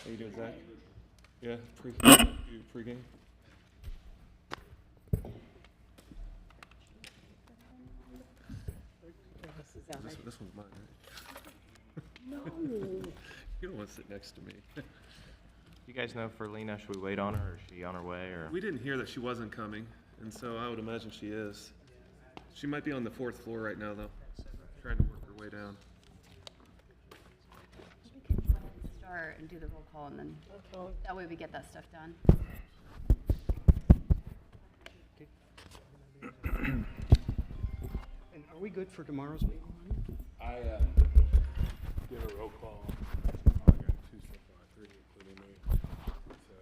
How you doing, Zach? Yeah, pregame. This one's mine, right? No. You don't want to sit next to me. You guys know for Lena, should we wait on her, or is she on her way, or? We didn't hear that she wasn't coming, and so I would imagine she is. She might be on the 4th floor right now, though, trying to work her way down. We can go ahead and start and do the roll call, and then that way we get that stuff done. And are we good for tomorrow's meeting? I did a roll call. I got 2 so far, 3 including me. So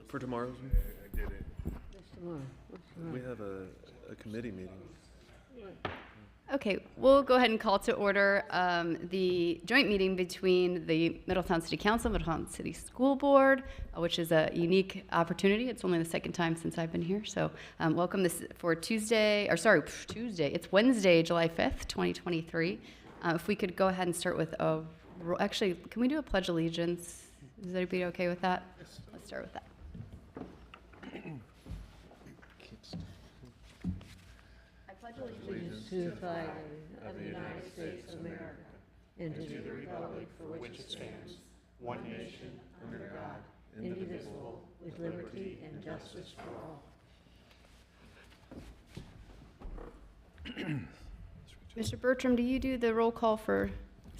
For tomorrow's, I did it. we have a committee meeting. Okay, we'll go ahead and call to order the joint meeting between the Middletown City Council, Middletown City School Board, which is a unique opportunity. It's only the second time since I've been here. So welcome this for Tuesday, it's Wednesday, July 5th, 2023. If we could go ahead and start with actually, can we do a Pledge of Allegiance? Is anybody okay with that? Let's start with that. I pledge allegiance to the flag of the United States of America and to the republic for which it stands, one nation, under God, indivisible, with liberty and justice for all. Mr. Bertram, do you do the roll call for?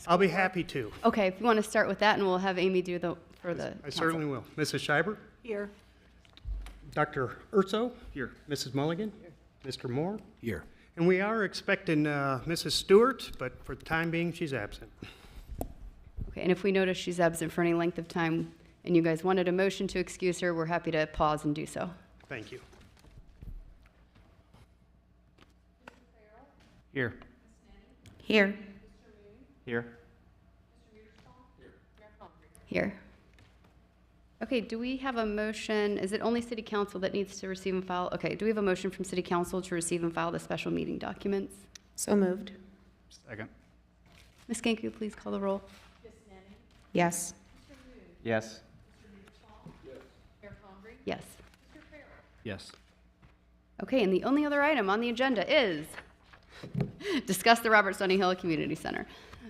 I'll be happy to. Okay, if you want to start with that, and we'll have Amy do for the I council. certainly will. Mrs. Schreiber? Here. Dr. Urso? Here. Mrs. Mulligan? Mr. Moore? Here. And we are expecting Mrs. Stewart, but for the time being, she's absent. Okay, and if we notice she's absent for any length of time, and you guys wanted a motion to excuse her, we're happy to pause and do so. Thank you. Here. Here. Here. Here. Okay, do we have a motion? Is it only City Council that needs to receive and file? Okay, do we have a motion from City Council to receive and file the special meeting documents? So moved. Second. Ms. Ganku, please call the roll. Yes. Yes. Yes. Yes. Okay, and the only other item on the agenda is discuss the Robert Sonny Hill Community Center.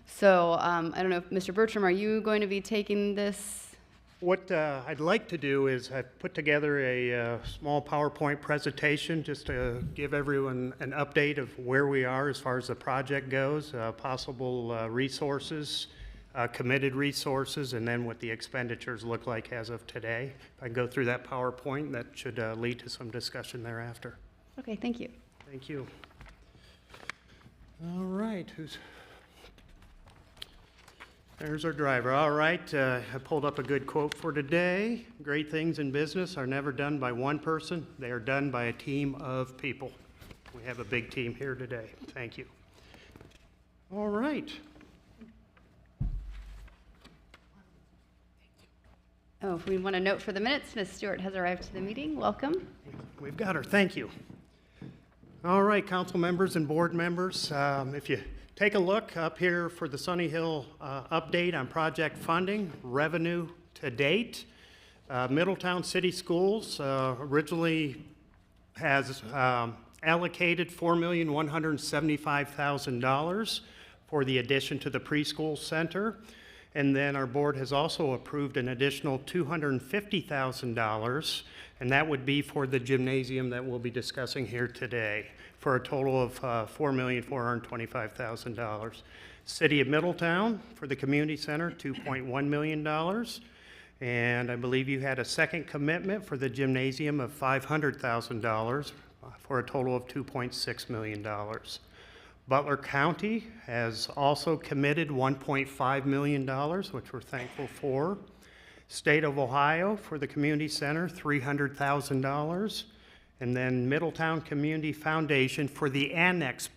So I don't know, if Mr. Bertram, are you going to be taking this? What I'd like to do is I've put together a small PowerPoint presentation just to give everyone an update of where we are as far as the project goes, possible resources, committed resources, and then what the expenditures look like as of today. If I go through that PowerPoint, that should lead to some discussion thereafter. Okay, thank you. Thank you. All right, there's our driver. All right, I pulled up a good quote for today. Great things in business are never done by one person. They are done by a team of people. We have a big team here today. Thank you. All right. Oh, if we want a note for the minutes, Ms. Stewart has arrived to the meeting. Welcome. We've got her. Thank you. All right, council members and board members, if you take a look up here for the Sonny Hill update on project funding, revenue to date. Middletown City Schools originally has allocated $4,175,000 for the addition to the preschool center. And then our board has also approved an additional $250,000, and that would be for the gymnasium that we'll be discussing here today, for a total of $4,425,000. City of Middletown for the community center, $2.1 million. And I believe you had a second commitment for the gymnasium of $500,000 for a total of $2.6 million. Butler County has also committed $1.5 million, which we're thankful for. State of Ohio for the community center, $300,000. And then Middletown Community Foundation for the annex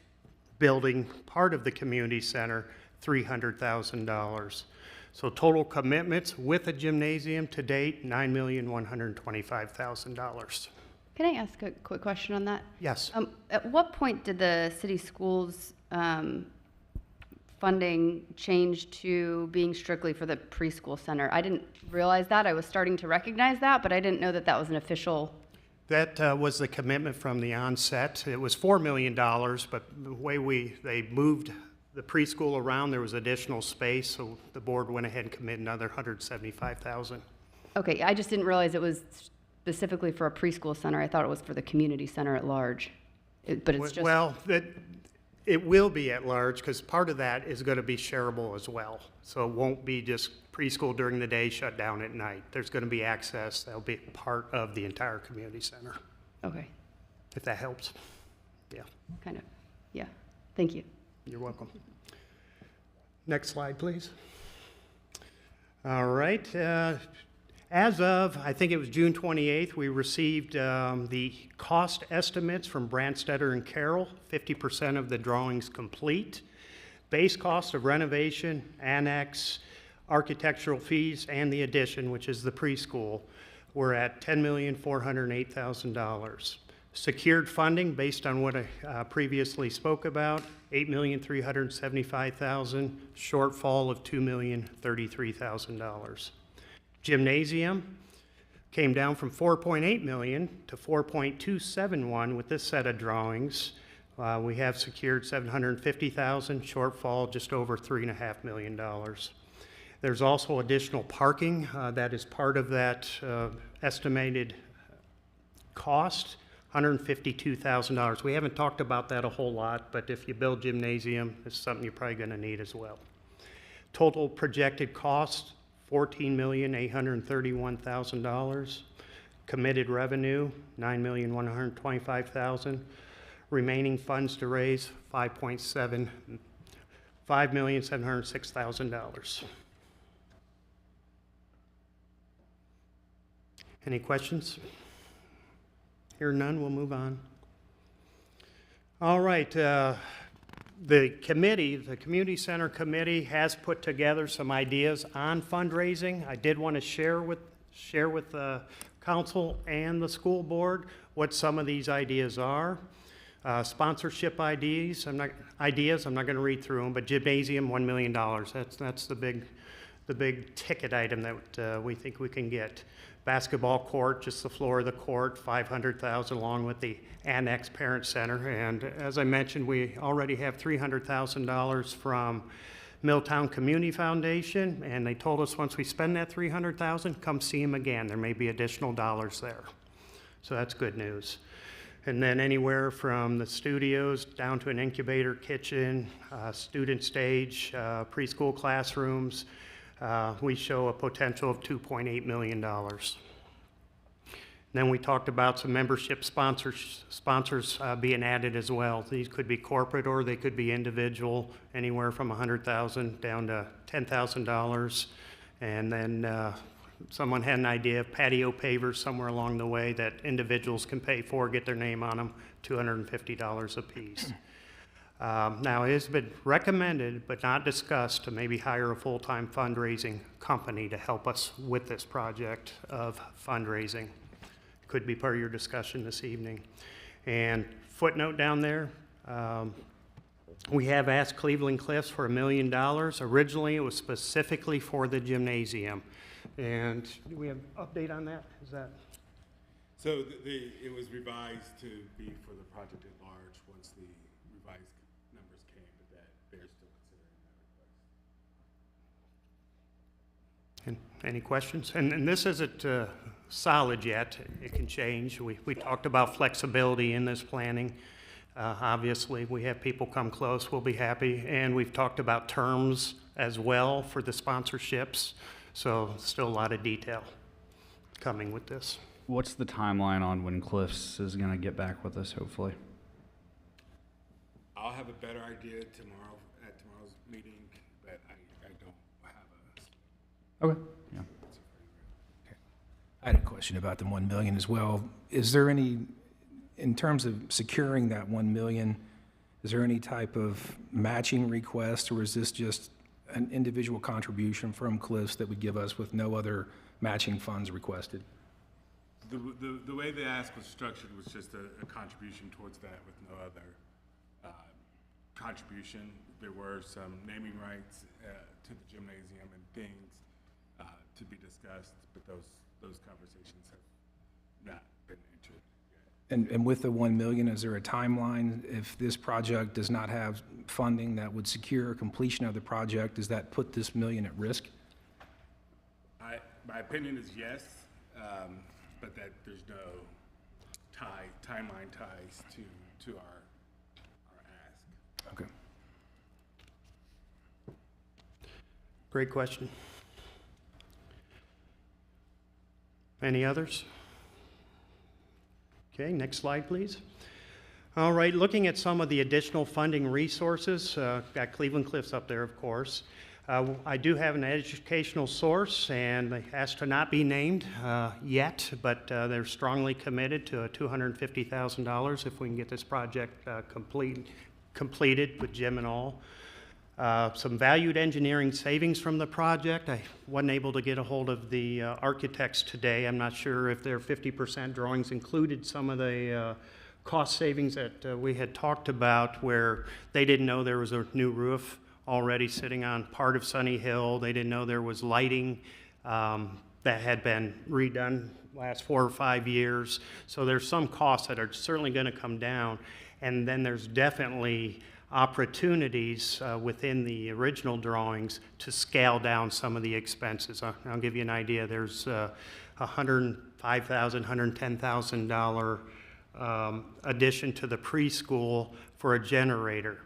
building, part of the community center, $300,000. So total commitments with a gymnasium to date, $9,125,000. Can I ask a quick question on that? Yes. At what point did the city schools fund funding changed to being strictly for the preschool center. I didn't realize that. I was starting to recognize that, but I didn't know that that was an official. That was the commitment from the onset. It was $4 million, but the way they moved the preschool around, there was additional space, so the board went ahead and committed another $175,000. Okay, I just didn't realize it was specifically for a preschool center. I thought it was for the community center at large. But it's just. Well, it will be at large, because part of that is going to be shareable as well. So it won't be just preschool during the day, shut down at night. There's going to be access. That'll be part of the entire community center, Okay, if that helps. Yeah, kind of. Yeah, thank you. you're welcome. Next slide, please. All right. As of, I think it was June 28th, we received the cost estimates from Brandstetter and Carroll, 50% of the drawings complete. Base cost of renovation, annex, architectural fees, and the addition, which is the preschool, we're at $10,408,000. Secured funding, based on what I previously spoke about, $8,375,000, shortfall of $2,033,000. Gymnasium came down from $4.8 million to $4.271 with this set of drawings. We have secured $750,000, shortfall just over $3.5 million. There's also additional parking that is part of that estimated cost, $152,000. We haven't talked about that a whole lot, but if you build gymnasium, it's something you're probably going to need as well. Total projected cost, $14,831,000. Committed revenue, $9,125,000. Remaining funds to raise, $5,706,000. Any questions? Hear none, we'll move on. All right, the Community Center Committee has put together some ideas on fundraising. I did want to share with the council and the school board what some of these ideas are. Sponsorship ideas, I'm not going to read through them, but gymnasium, $1 million. That's the big ticket item that we think we can get. Basketball court, just the floor of the court, $500,000, along with the annex parent center. And as I mentioned, we already have $300,000 from Middletown Community Foundation, and they told us once we spend that $300,000, come see them again. There may be additional dollars there. So that's good news. And then anywhere from the studios down to an incubator kitchen, student stage, preschool classrooms, we show a potential of $2.8 million. Then we talked about some membership sponsors being added as well. These could be corporate or they could be individual, anywhere from $100,000 down to $10,000. And then someone had an idea of patio pavers somewhere along the way that individuals can pay for, get their name on them, $250 a piece. Now, it has been recommended but not discussed to maybe hire a full-time fundraising company to help us with this project of fundraising. Could be part of your discussion this evening. And footnote down there, we have asked Cleveland Cliffs for $1 million. Originally, it was specifically for the gymnasium. And do we have an update on that? Is that? So it was revised to be for the project at large once the revised numbers came, but that they're still considering that request. And any questions? And this isn't solid yet. It can change. We talked about flexibility in this planning. Obviously, we have people come close, we'll be happy. And we've talked about terms as well for the sponsorships. So still a lot of detail coming with this. What's the timeline on when Cliffs is going to get back with us, hopefully? I'll have a better idea tomorrow at tomorrow's meeting, but I don't have a. Okay. Yeah. I had a question about the 1 million as well. Is there any, in terms of securing that 1 million, is there any type of matching request, or is this just an individual contribution from Cliffs that would give us with no other matching funds requested? The way the ask was structured was just a contribution towards that with no other contribution. there were some naming rights to the gymnasium and things to be discussed, but those conversations have not been entered yet. And with the 1 million, is there a timeline? If this project does not have funding that would secure completion of the project, does that put this million at risk? My opinion is yes, but that there's no timeline ties to our ask. Okay. Great question. Any others? Okay, next slide, please. All right, looking at some of the additional funding resources, got Cleveland Cliffs up there, of course. I do have an educational source, and they asked to not be named yet, but they're strongly committed to $250,000 if we can get this project completed with gym and all. Some valued engineering savings from the project. I wasn't able to get a hold of the architects today. I'm not sure if their 50% drawings included some of the cost savings that we had talked about, where they didn't know there was a new roof already sitting on part of Sonny Hill. They didn't know there was lighting that had been redone last 4 or 5 years. So there's some costs that are certainly going to come down. And then there's definitely opportunities within the original drawings to scale down some of the expenses. I'll give you an idea. There's $105,000, $110,000 addition to the preschool for a generator.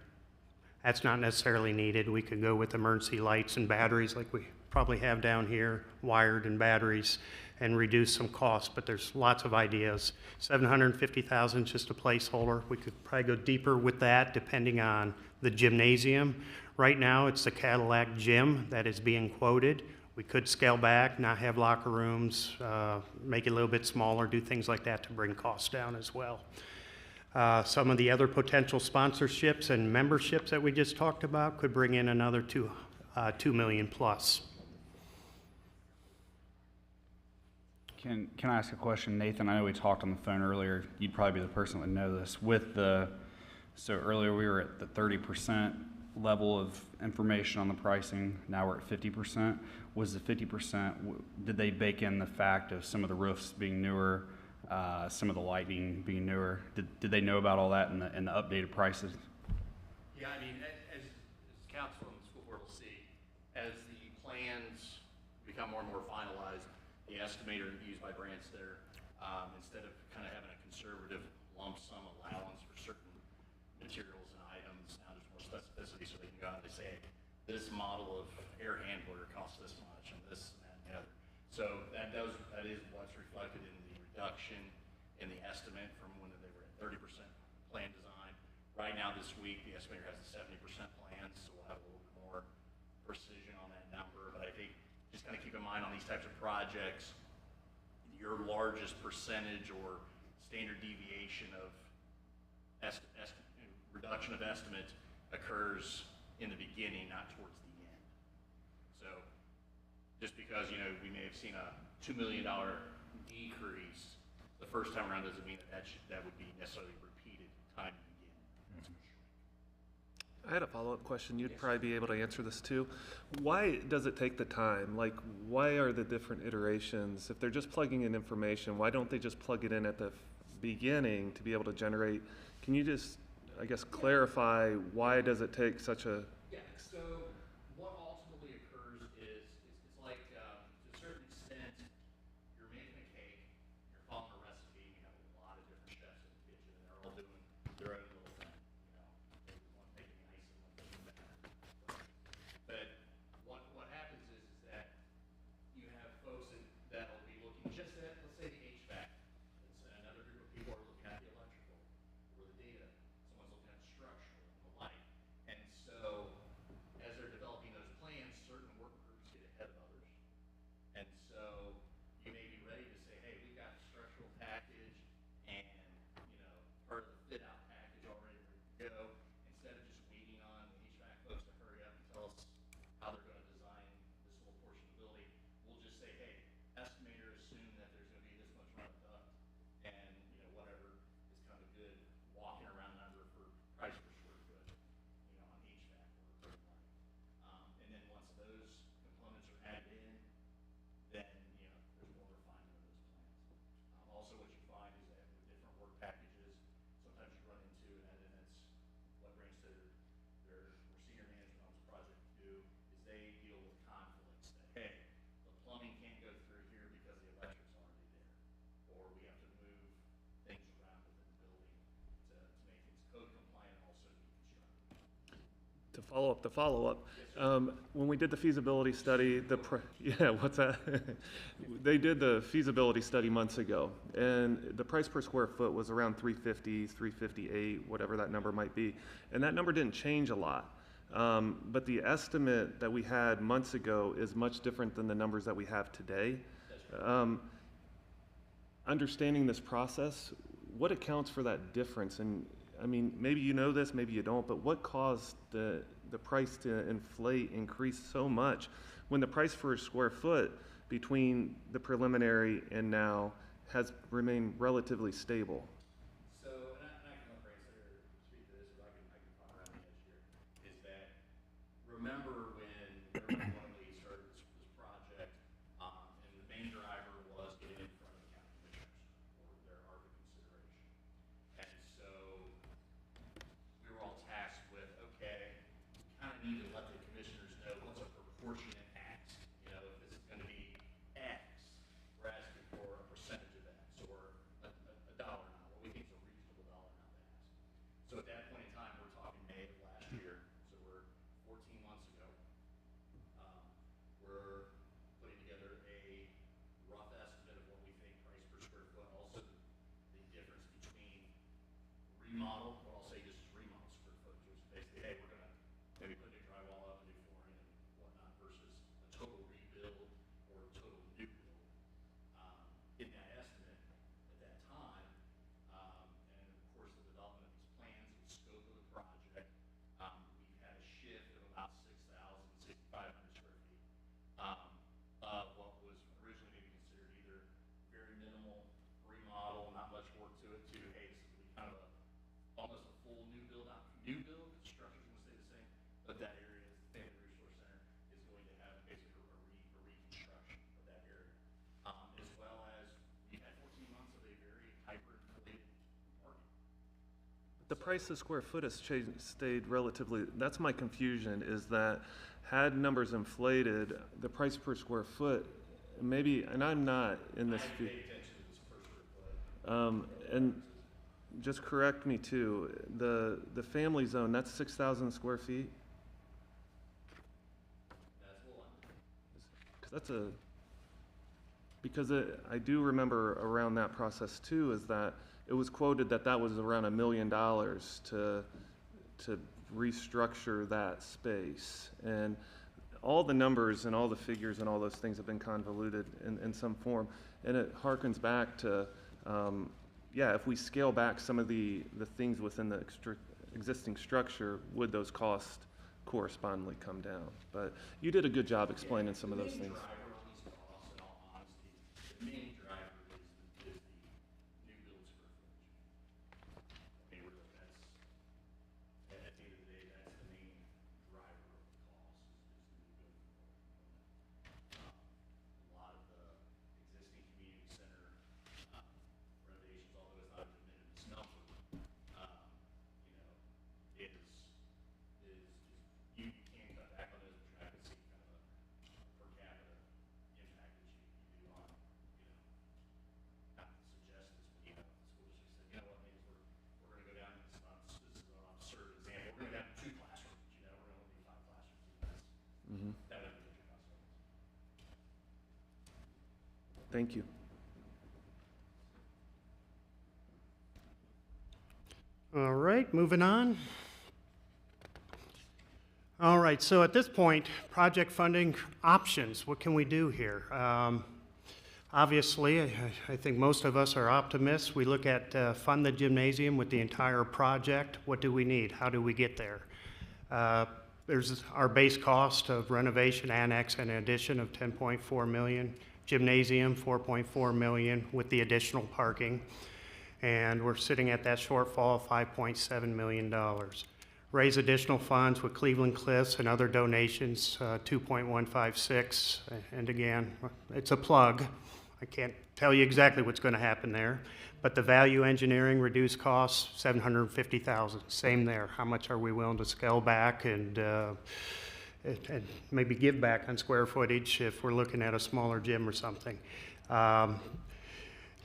That's not necessarily needed. We could go with emergency lights and batteries like we probably have down here, wired and batteries, and reduce some costs, but there's lots of ideas. $750,000 is just a placeholder. We could probably go deeper with that depending on the gymnasium. Right now, it's the Cadillac gym that is being quoted. We could scale back, not have locker rooms, make it a little bit smaller, do things like that to bring costs down as well. Some of the other potential sponsorships and memberships that we just talked about could bring in another $2 million plus. Can I ask a question, Nathan? I know we talked on the phone earlier. You'd probably be the person that would know this. So earlier we were at the 30% level of information on the pricing. Now we're at 50%. Was the 50%, did they bake in the fact of some of the roofs being newer, some of the lighting being newer? Did they know about all that in the updated prices? Yeah, I mean, as council and the school board will see, as the plans become more and more finalized, the estimator used by Branstad, instead of kind of having a conservative lump sum allowance for certain materials and items, now there's more specificity, so they can go out and they say, hey, this model of air handler costs this much, and this and that and the other. So that is what's reflected in the reduction in the estimate from when they were at 30% plan design. Right now, this week, the estimator has a 70% plan, so we'll have a little bit more precision on that number. But I think just kind of keep in mind on these types of projects, your largest percentage or standard deviation of reduction of estimate occurs in the beginning, not towards the end. So just because, we may have seen a $2 million decrease the first time around doesn't mean that would be necessarily repeated time and again. I had a follow-up question. You'd probably be able to answer this too. Why does it take the time? Like, why are the different iterations? If they're just plugging in information, why don't they just plug it in at the beginning to be able to generate? Can you just, I guess, clarify why does it take such a? Yeah. So what ultimately occurs is it's like to a certain extent, you're making a cake, you're following a recipe, you have a lot of different chefs in the kitchen, and they're all doing their own little thing. Maybe one making the icing, one making the batter. But what happens is that you have folks that will be looking just at, let's say, the HVAC. Another group of people are looking at the electrical or the data. Someone's looking at the structural and the light. And so as they're To follow up the follow-up, when we did the feasibility study, yeah, what's that? They did the feasibility study months ago, and the price per square foot was around 350, 358, whatever that number might be. And that number didn't change a lot. But the estimate that we had months ago is much different than the numbers that we have today. Understanding this process, what accounts for that difference? And I mean, maybe you know this, maybe you don't, but what caused the price to increase so much when the price for a square foot between the preliminary and now has remained relatively stable? So, and I can let Branson speak to this, but I can pop around the edge here, is that remember when everybody wanted to get started this project, and the main driver was getting in front of the county commissioners for their ARPA consideration. And so we were all tasked with, okay, kind of need to let the commissioners know what's a proportionate ask. You know, if this is going to be X, we're asking for a percentage of X, or a dollar amount, what we think is a reasonable dollar amount to ask. So at that point in time, we're talking May of last year, so we're 14 months ago. We're putting together a rough estimate of what we think price per square foot, also the difference between remodel, what I'll say just is remodel square footage, which is basically, hey, we're gonna maybe put new drywall up, new flooring and whatnot, versus a total rebuild or a total new build. In that estimate at that time, and of course the development of these plans and scope of the project, we've had a shift of about 6,000, 6,500 square feet of what was originally maybe considered either very minimal remodel, not much work to it, to hey, this is gonna be kind of almost a full new build. The structure's gonna stay the same, but that area, the Family Resource Center, is going to have basically a reconstruction of that area, as well as we've had 14 months of a very hyper-inflated market. The price of square foot has stayed relatively, that's my confusion, is that had numbers inflated, the price per square foot, maybe, and I'm not in this. I pay attention to this per square foot. And just correct me too, the family zone, that's 6,000 square feet? That's what. Because I do remember around that process too, is that it was quoted that that was around $1 million to restructure that space. And all the numbers and all the figures and all those things have been convoluted in some form. And it harkens back to, yeah, if we scale back some of the things within the existing structure, would those costs correspondingly come down? But you did a good job explaining some of those things. The main driver on these costs, in all honesty, the main driver is the new build square footage. I mean, really, that's, at the end of the day, that's the main driver of the cost, is the new build component. A lot of the existing community center renovations, although it's not a de minimis number, you know, you can cut back on those, but you're not gonna see kind of a per capita impact that you do on, you know, not to suggest this, but you know, the school district said, you know what, maybe we're gonna go down, this is an absurd example, we're gonna go down to 2 classrooms, you know, we're gonna only do 5 classrooms, and that would be what your cost was. Thank you. All right, moving on. All right, so at this point, project funding options, what can we do here? Obviously, I think most of us are optimists. We look at fund the gymnasium with the entire project. What do we need? How do we get there? There's our base cost of renovation, annex, and addition of $10.4 million. Gymnasium, $4.4 million with the additional parking. And we're sitting at that shortfall of $5.7 million. Raise additional funds with Cleveland Cliffs and other donations, 2.156. And again, it's a plug. I can't tell you exactly what's going to happen there. But the value engineering reduced costs, $750,000. Same there. How much are we willing to scale back and maybe give back on square footage if we're looking at a smaller gym or something?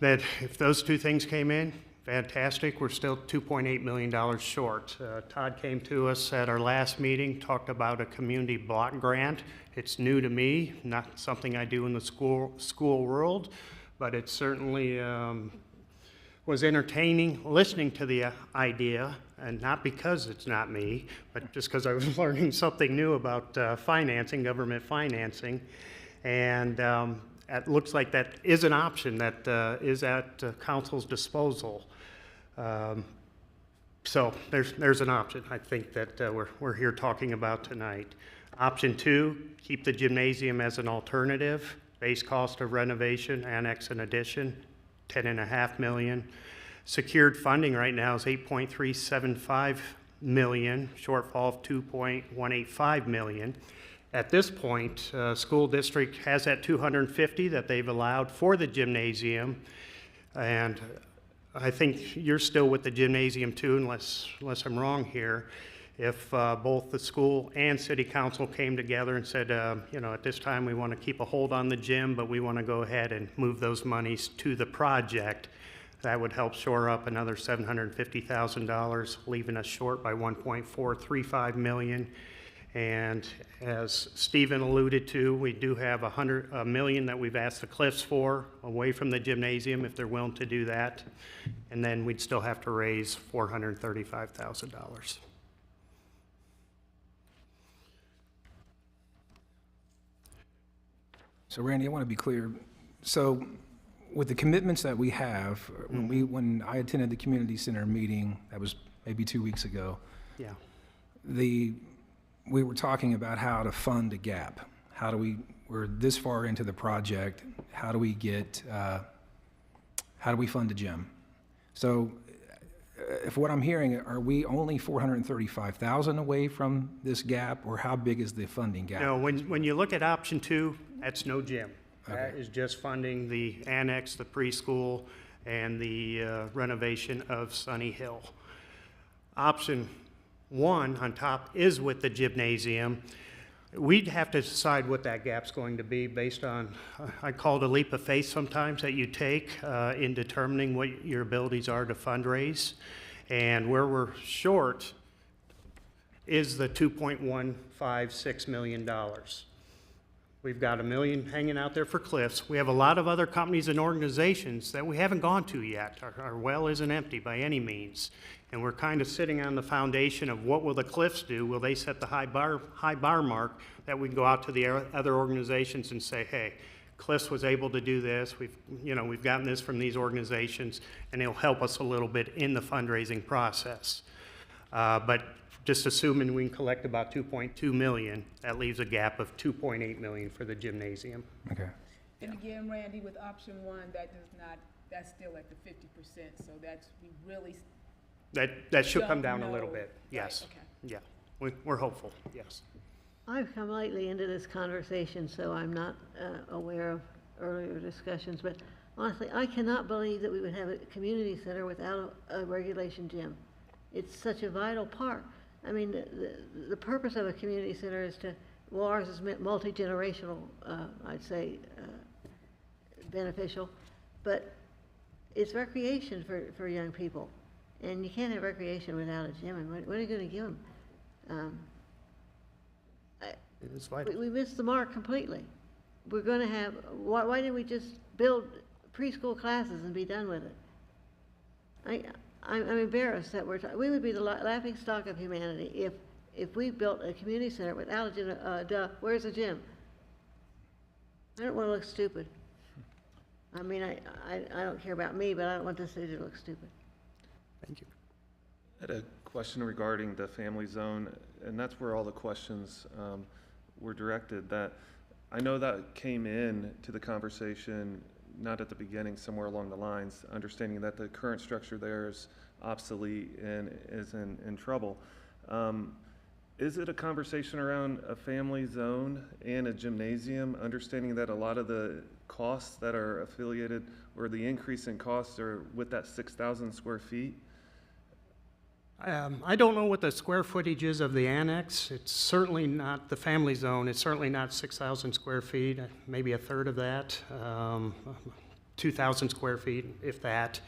That if those two things came in, fantastic. We're still $2.8 million short. Todd came to us at our last meeting, talked about a community block grant. It's new to me, not something I do in the school world, but it certainly was entertaining listening to the idea, and not because it's not me, but just because I was learning something new about financing, government financing. And it looks like that is an option that is at council's disposal. So there's an option, I think, that we're here talking about tonight. Option 2, keep the gymnasium as an alternative. Base cost of renovation, annex and addition, $10.5 million. Secured funding right now is $8.375 million, shortfall of $2.185 million. At this point, school district has that $250 that they've allowed for the gymnasium, and I think you're still with the gymnasium too, unless I'm wrong here. If both the school and city council came together and said, you know, at this time we want to keep a hold on the gym, but we want to go ahead and move those monies to the project, that would help shore up another $750,000, leaving us short by $1.435 million. And as Stephen alluded to, we do have $100 million that we've asked the Cliffs for away from the gymnasium if they're willing to do that. And then we'd still have to raise $435,000. So Randy, I want to be clear. So with the commitments that we have, when I attended the community center meeting, that was maybe 2 weeks ago, Yeah. we were talking about how to fund a gap. We're this far into the project, how do we fund a gym? So if what I'm hearing, are we only $435,000 away from this gap, or how big is the funding gap? No, when you look at option 2, that's no gym. That Okay. is just funding the annex, the preschool, and the renovation of Sonny Hill. Option 1 on top is with the gymnasium. We'd have to decide what that gap's going to be based on, I call it a leap of faith sometimes that you take in determining what your abilities are to fundraise. And where we're short is the $2.156 million. We've got $1 million hanging out there for Cliffs. We have a lot of other companies and organizations that we haven't gone to yet. Our well isn't empty by any means. And we're kind of sitting on the foundation of what will the Cliffs do? Will they set the high bar mark that we can go out to the other organizations and say, hey, Cliffs was able to do this. We've gotten this from these organizations, and it'll help us a little bit in the fundraising process. But just assuming we can collect about $2.2 million, that leaves a gap of $2.8 million for the gymnasium. Okay. And again, Randy, with option 1, that's still at the 50%, so we really. That should come Don't down a little know. bit, yes. Right, okay. Yeah, we're hopeful, yes. I've come lately into this conversation, so I'm not aware of earlier discussions, but honestly, I cannot believe that we would have a community center without a regulation gym. It's such a vital part. I mean, the purpose of a community center is ours is multi-generational, I'd say, beneficial, but it's recreation for young people. And you can't have recreation without a gym, and what are you going to give them? It's vital. We missed the mark completely. We're going to have, why didn't we just build preschool classes and be done with it? I'm embarrassed that we would be the laughing stock of humanity if we built a community center without a gym. Where's the gym? I don't want to look stupid. I mean, I don't care about me, but I don't want this city to look stupid. Thank you. I had a question regarding the family zone, and that's where all the questions were directed. That I know that came in to the conversation, not at the beginning, somewhere along the lines, understanding that the current structure there is obsolete and is in trouble. Is it a conversation around a family zone and a gymnasium, understanding that a lot of the costs that are affiliated, or the increase in costs, are with that 6,000 square feet? I don't know what the square footage is of the annex. It's certainly not the family zone. It's certainly not 6,000 square feet, maybe a third of that, 2,000 square feet, if that.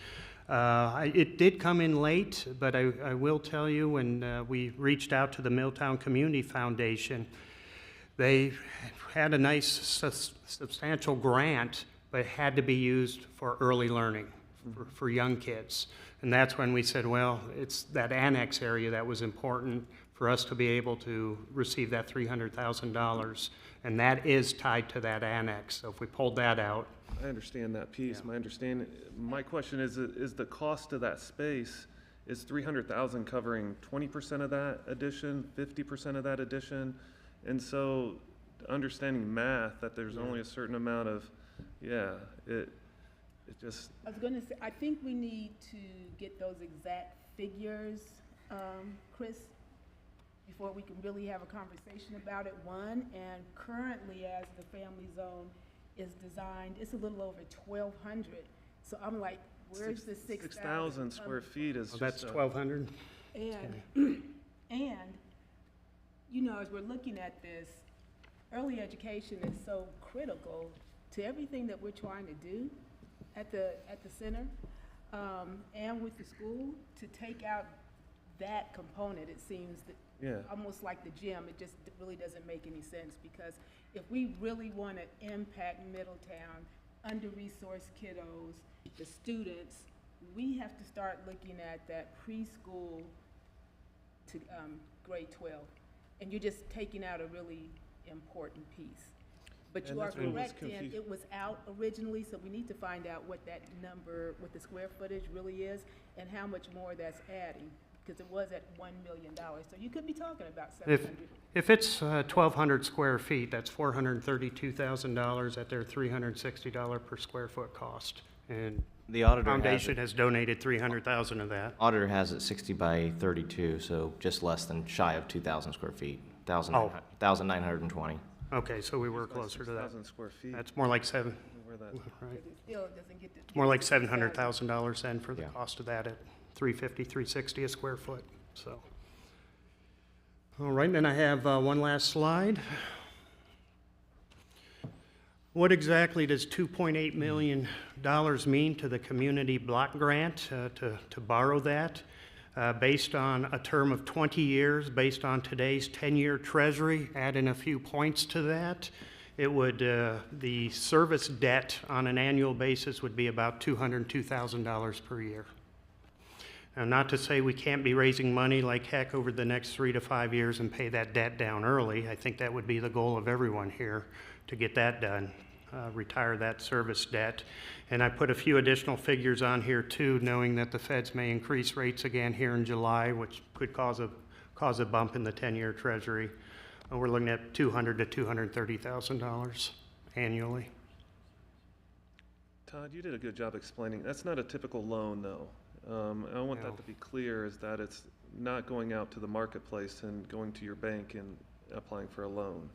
It did come in late, but I will tell you, when we reached out to the Middletown Community Foundation, they had a nice substantial grant, but it had to be used for early learning for young kids. And that's when we said, well, it's that annex area that was important for us to be able to receive that $300,000. And that is tied to that annex. So if we pulled that out. I understand that piece. My question is the cost of that space, is 300,000 covering 20% of that addition, 50% of that addition? And so understanding math, that there's only a certain amount of, it just. I was gonna say, I think we need to get those exact figures, Chris, before we can really have a conversation about it, one. And currently, as the family zone is designed, it's a little over 1,200. So I'm like, where's the 6,000 square feet is Oh, that's just 1,200? And, and, you know, as we're looking at this, early education is so critical to everything that we're trying to do at the center, and with the school. To take out that component, it seems that almost like the gym, it just really doesn't make any sense, because if we really want to impact Middletown, under-resourced kiddos, the students, we have to start looking at that preschool to grade 12. And you're just taking out a really important piece. But you are correct, Dan, it was out originally, so we need to find out what that number, what the square footage really is, and how much more that's adding, because it was at $1 million. So you could be talking about 700. If it's 1,200 square feet, that's $432,000 at their $360 per square foot cost. And The auditor Foundation has donated $300,000 of that. Auditor has it 60 by 32, so just less than shy of 2,000 square feet, 1,920. Okay, so we were closer to that. 6,000 square feet. That's more like right. It still doesn't get to. More like $700,000 then for the Yeah. cost of that at $350, $360 a square foot, so. All right, then I have one last slide. What exactly does $2.8 million mean to the community block grant to borrow that? Based on a term of 20 years, based on today's 10-year treasury, adding a few points to that, it would, the service debt on an annual basis would be about $202,000 per year. Now, not to say we can't be raising money like heck over the next 3 to 5 years and pay that debt down early. I think that would be the goal of everyone here, to get that done, retire that service debt. And I put a few additional figures on here too, knowing that the feds may increase rates again here in July, which could cause a bump in the 10-year treasury. We're looking at $200,000 to $230,000 annually. Todd, you did a good job explaining. That's not a typical loan, though. I want that to be clear, is that it's not going out to the marketplace and going to your bank and applying for a loan.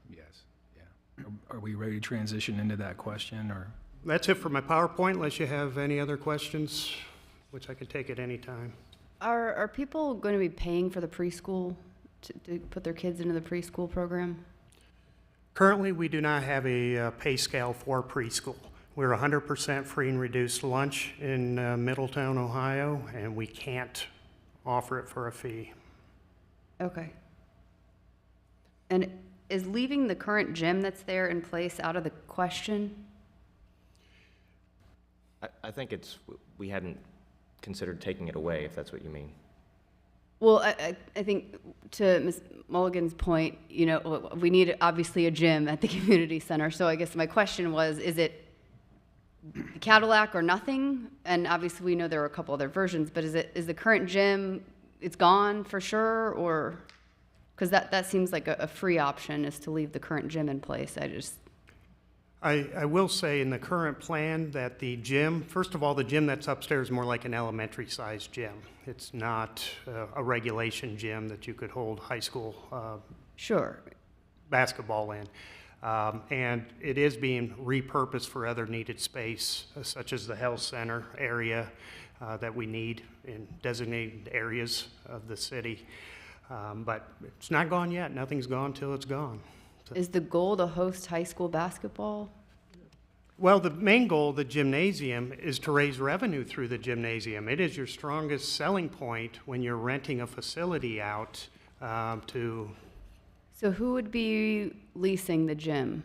Yes, yeah. Are we ready to transition into that question, or? That's it for my PowerPoint, unless you have any other questions, which I can take at any time. Are people going to be paying for the preschool, to put their kids into the preschool program? Currently, we do not have a pay scale for preschool. We're 100% free and reduced lunch in Middletown, Ohio, and we can't offer it for a fee. Okay. And is leaving the current gym that's there in place out of the question? I think we hadn't considered taking it away, if that's what you mean. Well, I think to Ms. Mulligan's point, you know, we need obviously a gym at the community center. So I guess my question was, is it the Cadillac or nothing? And obviously we know there are a couple other versions, but is the current gym, it's gone for sure? Or, because that seems like a free option, is to leave the current gym in place. I will say in the current plan that the gym, first of all, the gym that's upstairs is more like an elementary-sized gym. It's not a regulation gym that you could hold high school basketball in. And it is being repurposed for other needed space, such as the health center area that we need in designated areas of the city. But it's not gone yet. Nothing's gone till it's gone. Is the goal to host high school basketball? Well, the main goal of the gymnasium is to raise revenue through the gymnasium. It is your strongest selling point when you're renting a facility out to. So who would be leasing the gym?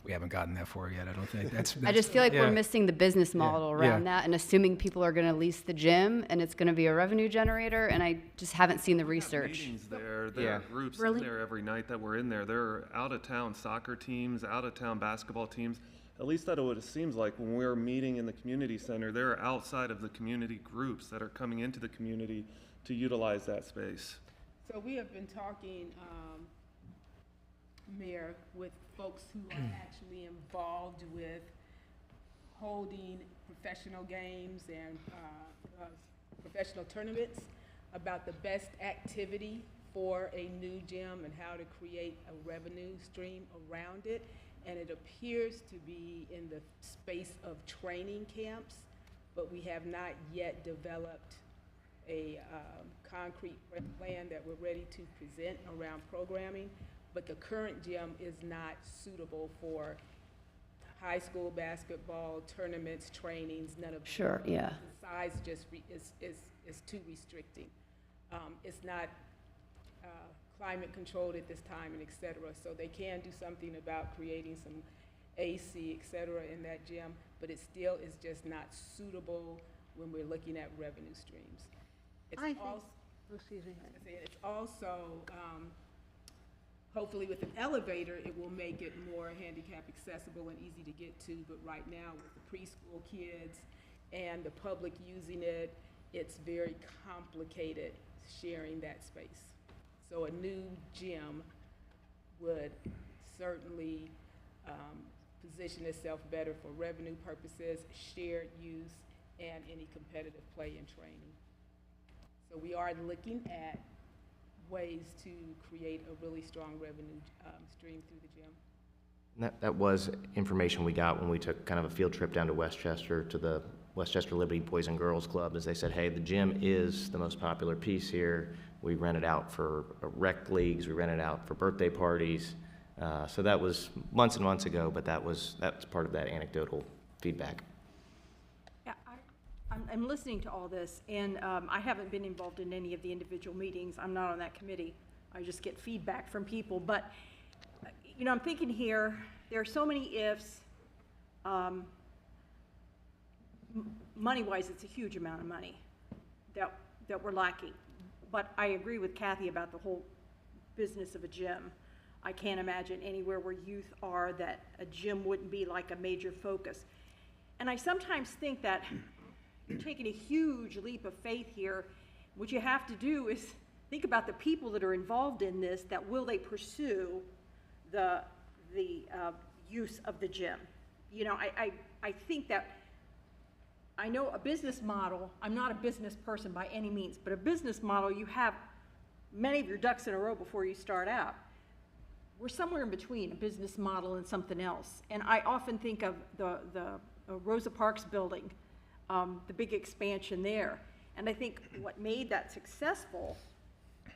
We haven't gotten that far yet, I don't think. I just feel like yeah. we're missing the business model around that and assuming people are going to lease the gym and it's going to be a revenue generator, and I just haven't seen the research. Meetings there are groups in there every night that we're in there. There are out-of-town soccer teams, out-of-town basketball teams. At least that's what it seems like when we're meeting in the community center. There are outside of the community groups that are coming into the community to utilize that space. So we have been talking, Mayor, with folks who are actually involved with holding professional games and professional tournaments about the best activity for a new gym and how to create a revenue stream around it. And it appears to be in the space of training camps, but we have not yet developed a concrete plan that we're ready to present around programming. But the current gym is not suitable for high school basketball, tournaments, trainings, none of. Sure, yeah. The size just is too restricting. It's not climate controlled at this time, and et cetera. So they can do something about creating some AC, et cetera, in that gym, but it still is just not suitable when we're looking at revenue streams. It's also, hopefully with an elevator, it will make it more handicap accessible and easy to get to, but right now with the preschool kids and the public using it, it's very complicated sharing that space. So a new gym would certainly position itself better for revenue purposes, shared use, and any competitive play and training. So we are looking at ways to create a really strong revenue stream through the gym. That was information we got when we took kind of a field trip down to Westchester to the Westchester Liberty Boys and Girls Club, as they said, hey, the gym is the most popular piece here. We rent it out for rec leagues, we rent it out for birthday parties. So that was months and months ago, but that's part of that anecdotal feedback. Yeah, I'm listening to all this, and I haven't been involved in any of the individual meetings. I'm not on that committee. I just get feedback from people. But, you know, I'm thinking here, there are so many ifs. Money-wise, it's a huge amount of money that we're lacking. But I agree with Kathy about the whole business of a gym. I can't imagine anywhere where youth are that a gym wouldn't be like a major focus. And I sometimes think that you're taking a huge leap of faith here. What you have to do is think about the people that are involved in this, that will they pursue the use of the gym. You know, I think that, I know a business model, I'm not a business person by any means, but a business model, you have many of your ducks in a row before you start out. We're somewhere in between a business model and something else. And I often think of the Rosa Parks building, the big expansion there. And I think what made that successful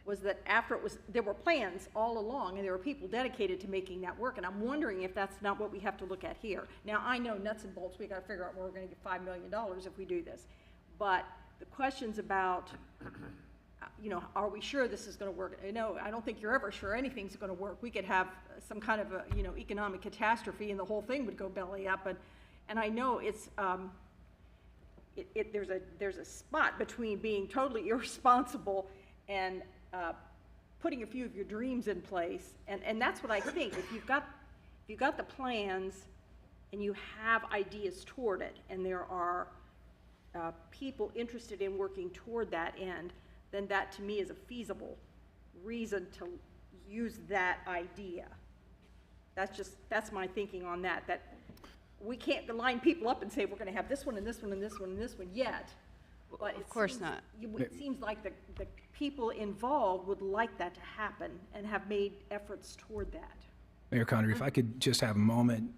was that after there were plans all along, and there were people dedicated to making that work. And I'm wondering if that's not what we have to look at here. Now, I know nuts and bolts, we got to figure out where we're going to get $5 million if we do this. But the questions about, you know, are we sure this is going to work? No, I don't think you're ever sure anything's going to work. We could have some kind of a, you know, economic catastrophe, and the whole thing would go belly up. And I know it's, there's a spot between being totally irresponsible and putting a few of your dreams in place, and that's what I think. If you've got the plans and you have ideas toward it, and there are people interested in working toward that end, then that to me is a feasible reason to use that idea. That's my thinking on that. That we can't line people up and say we're going to have this one and this one and this one and this one yet. But of course not. It seems like the people involved would like that to happen and have made efforts toward that. Mayor Connery, if I could just have a moment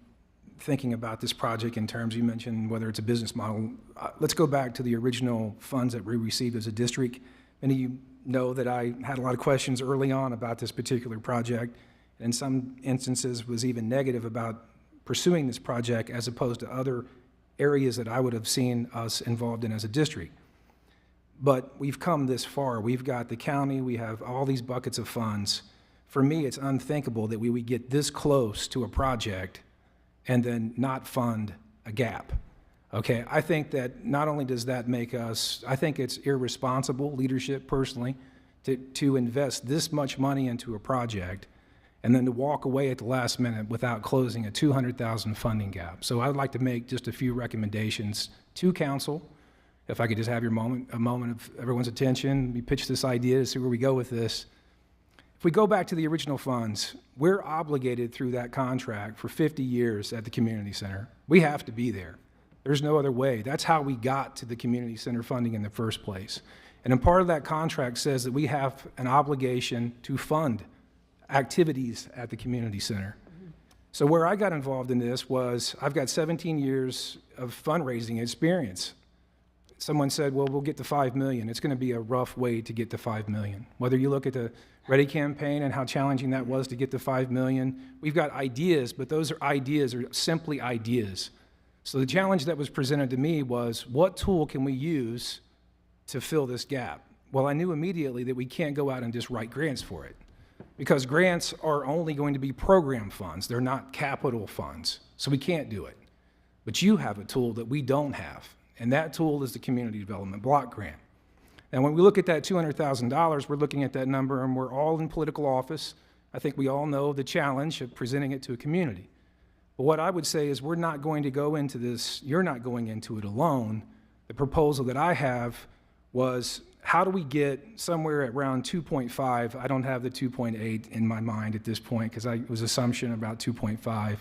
thinking about this project in terms, you mentioned whether it's a business model. Let's go back to the original funds that we received as a district. Many of you know that I had a lot of questions early on about this particular project, and in some instances was even negative about pursuing this project as opposed to other areas that I would have seen us involved in as a district. But we've come this far. We've got the county, we have all these buckets of funds. For me, it's unthinkable that we would get this close to a project and then not fund a gap. Okay, I think that not only does that make us, I think it's irresponsible leadership personally to invest this much money into a project and then to walk away at the last minute without closing a $200,000 funding gap. So I'd like to make just a few recommendations to council. If I could just have a moment of everyone's attention, we pitch this idea to see where we go with this. If we go back to the original funds, we're obligated through that contract for 50 years at the community center. We have to be there. There's no other way. That's how we got to the community center funding in the first place. And a part of that contract says that we have an obligation to fund activities at the community center. So where I got involved in this was I've got 17 years of fundraising experience. Someone said, well, we'll get to 5 million. It's going to be a rough way to get to 5 million. Whether you look at the Ready campaign and how challenging that was to get to 5 million, we've got ideas, but those ideas are simply ideas. So the challenge that was presented to me was, what tool can we use to fill this gap? Well, I knew immediately that we can't go out and just write grants for it, because grants are only going to be program funds. They're not capital funds, so we can't do it. But you have a tool that we don't have, and that tool is the Community Development Block Grant. And when we look at that $200,000, we're looking at that number, and we're all in political office. I think we all know the challenge of presenting it to a community. But what I would say is we're not going to go into this, you're not going into it alone. The proposal that I have was, how do we get somewhere at around 2.5? I don't have the 2.8 in my mind at this point because it was assumption about 2.5.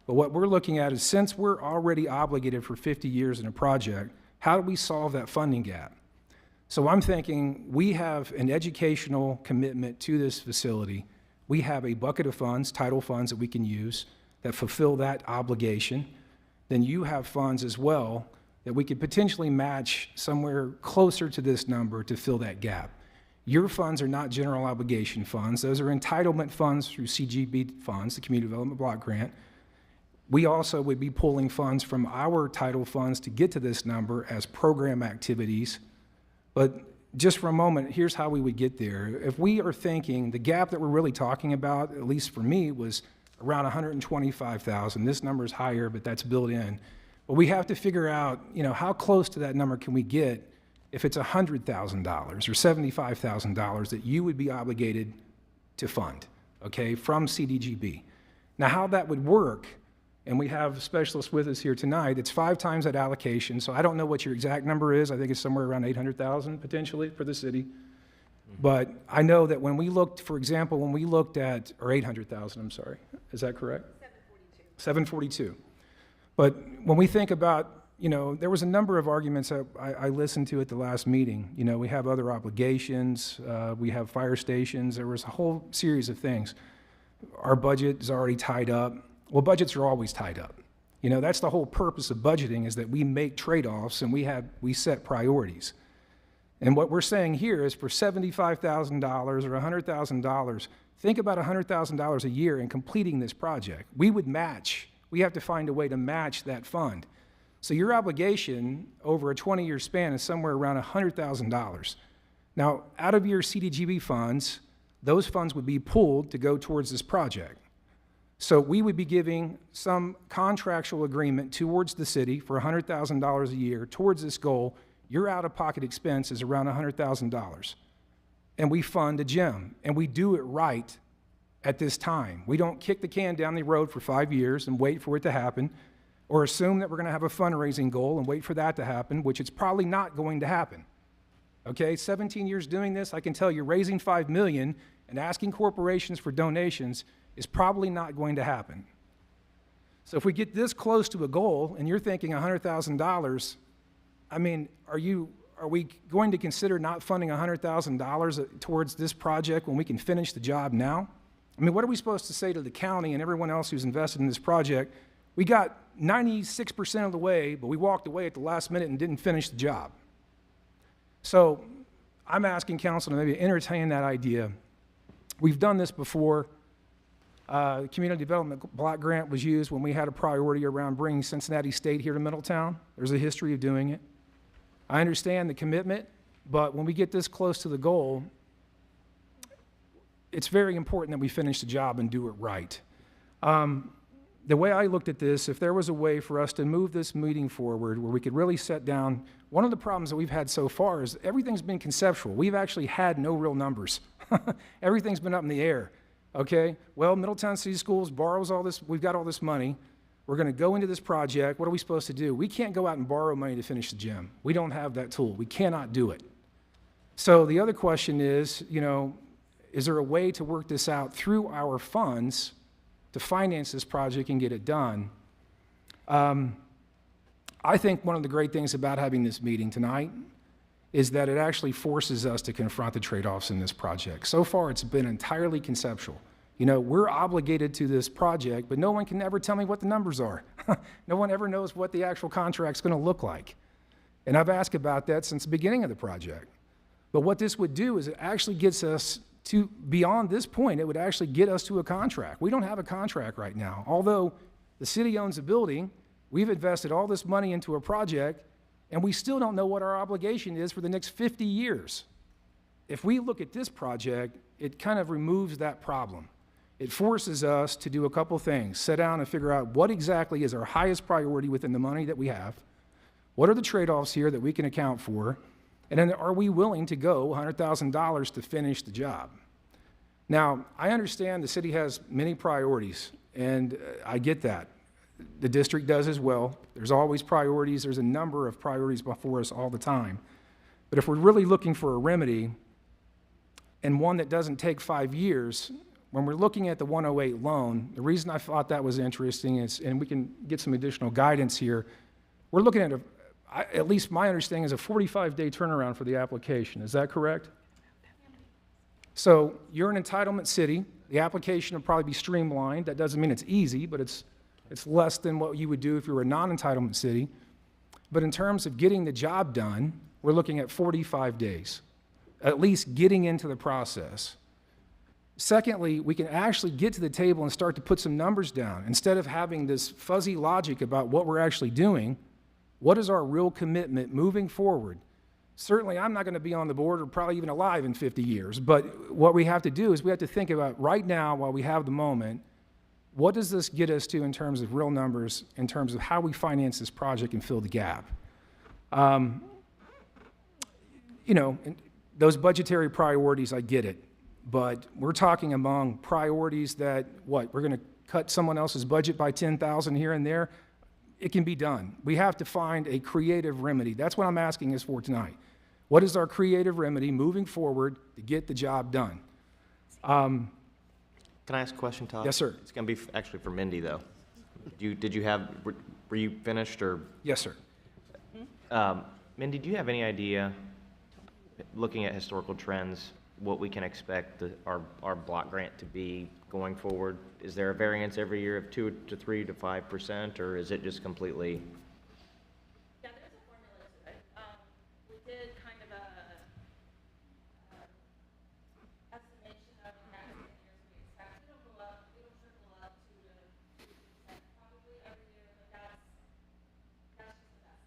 But what we're looking at is, since we're already obligated for 50 years in a project, how do we solve that funding gap? So I'm thinking we have an educational commitment to this facility. We have a bucket of funds, title funds that we can use that fulfill that obligation. Then you have funds as well that we could potentially match somewhere closer to this number to fill that gap. Your funds are not general obligation funds. Those are entitlement funds through CGB funds, the Community Development Block Grant. We also would be pulling funds from our title funds to get to this number as program activities. But just for a moment, here's how we would get there. If we are thinking the gap that we're really talking about, at least for me, was around 125,000. This number is higher, but that's built in. But we have to figure out, how close to that number can we get if it's $100,000 or $75,000 that you would be obligated to fund, okay, from CDGB. Now, how that would work, and we have specialists with us here tonight, it's 5 times that allocation, so I don't know what your exact number is. I think it's somewhere around 800,000 potentially for the city. But I know that when we looked, for example, or 800,000, I'm sorry, is that correct? 742. But when we think about, there was a number of arguments that I listened to at the last meeting. We have other obligations, we have fire stations, there was a whole series of things. Our budget is already tied up. Well, budgets are always tied up. That's the whole purpose of budgeting, is that we make trade-offs and we set priorities. And what we're saying here is, for $75,000 or $100,000, think about $100,000 a year in completing this project. We have to find a way to match that fund. So your obligation over a 20-year span is somewhere around $100,000. Now, out of your CDGB funds, those funds would be pooled to go towards this project. So we would be giving some contractual agreement towards the city for $100,000 a year towards this goal. Your out-of-pocket expense is around $100,000. And we fund a gym, and we do it right at this time. We don't kick the can down the road for 5 years and wait for it to happen, or assume that we're going to have a fundraising goal and wait for that to happen, which it's probably not going to happen. Okay, 17 years doing this, I can tell you raising $5 million and asking corporations for donations is probably not going to happen. So if we get this close to a goal and you're thinking $100,000, I mean, are we going to consider not funding $100,000 towards this project when we can finish the job now? I mean, what are we supposed to say to the county and everyone else who's invested in this project? We got 96% of the way, but we walked away at the last minute and didn't finish the job. So I'm asking council to maybe entertain that idea. We've done this before. Community Development Block Grant was used when we had a priority around bringing Cincinnati State here to Middletown. There's a history of doing it. I understand the commitment, but when we get this close to the goal, it's very important that we finish the job and do it right. The way I looked at this, if there was a way for us to move this meeting forward where we could really set down, one of the problems that we've had so far is everything's been conceptual. We've actually had no real numbers. Everything's been up in the air, okay? Well, Middletown City Schools borrows all this, we've got all this money. We're gonna go into this project. What are we supposed to do? We can't go out and borrow money to finish the gym. We don't have that tool. We cannot do it. So the other question is, is there a way to work this out through our funds to finance this project and get it done? I think one of the great things about having this meeting tonight is that it actually forces us to confront the trade-offs in this project. So far, it's been entirely conceptual. We're obligated to this project, but no one can ever tell me what the numbers are. No one ever knows what the actual contract's gonna look like. And I've asked about that since the beginning of the project. But what this would do is it actually gets us to, beyond this point, it would actually get us to a contract. We don't have a contract right now. Although the city owns a building, we've invested all this money into a project, and we still don't know what our obligation is for the next 50 years. If we look at this project, it kind of removes that problem. It forces us to do a couple things: sit down and figure out what exactly is our highest priority within the money that we have, what are the trade-offs here that we can account for, and then are we willing to go $100,000 to finish the job? Now, I understand the city has many priorities, and I get that. The district does as well. There's always priorities. There's a number of priorities before us all the time. But if we're really looking for a remedy, and one that doesn't take 5 years, when we're looking at the 108 loan, the reason I thought that was interesting is, and we can get some additional guidance here, we're looking at at least my understanding is a 45-day turnaround for the application. Is that correct? So you're an entitlement city. The application will probably be streamlined. That doesn't mean it's easy, but it's less than what you would do if you were a non-entitlement city. But in terms of getting the job done, we're looking at 45 days, at least getting into the process. Secondly, we can actually get to the table and start to put some numbers down. Instead of having this fuzzy logic about what we're actually doing, what is our real commitment moving forward? Certainly, I'm not going to be on the board or probably even alive in 50 years, but what we have to do is we have to think about right now, while we have the moment, what does this get us to in terms of real numbers, in terms of how we finance this project and fill the gap? Those budgetary priorities, I get it, but we're talking among priorities that, we're going to cut someone else's budget by 10,000 here and there? It can be done. We have to find a creative remedy. That's what I'm asking us for tonight. What is our creative remedy moving forward to get the job done? Can I ask a question, Todd? Yes, sir. It's going to be actually for Mindy, though. Were you finished, or? Yes, sir. Mindy, do you have any idea, looking at historical trends, what we can expect our block grant to be going forward? Is there a variance every year of 2 to 3 to 5%, or is it just completely? Yeah, there's a formula to it. We did kind of a estimation of the next 10 years we expect. It'll go up, it'll trickle up 2 to 3% probably every year, but that's just the best guess.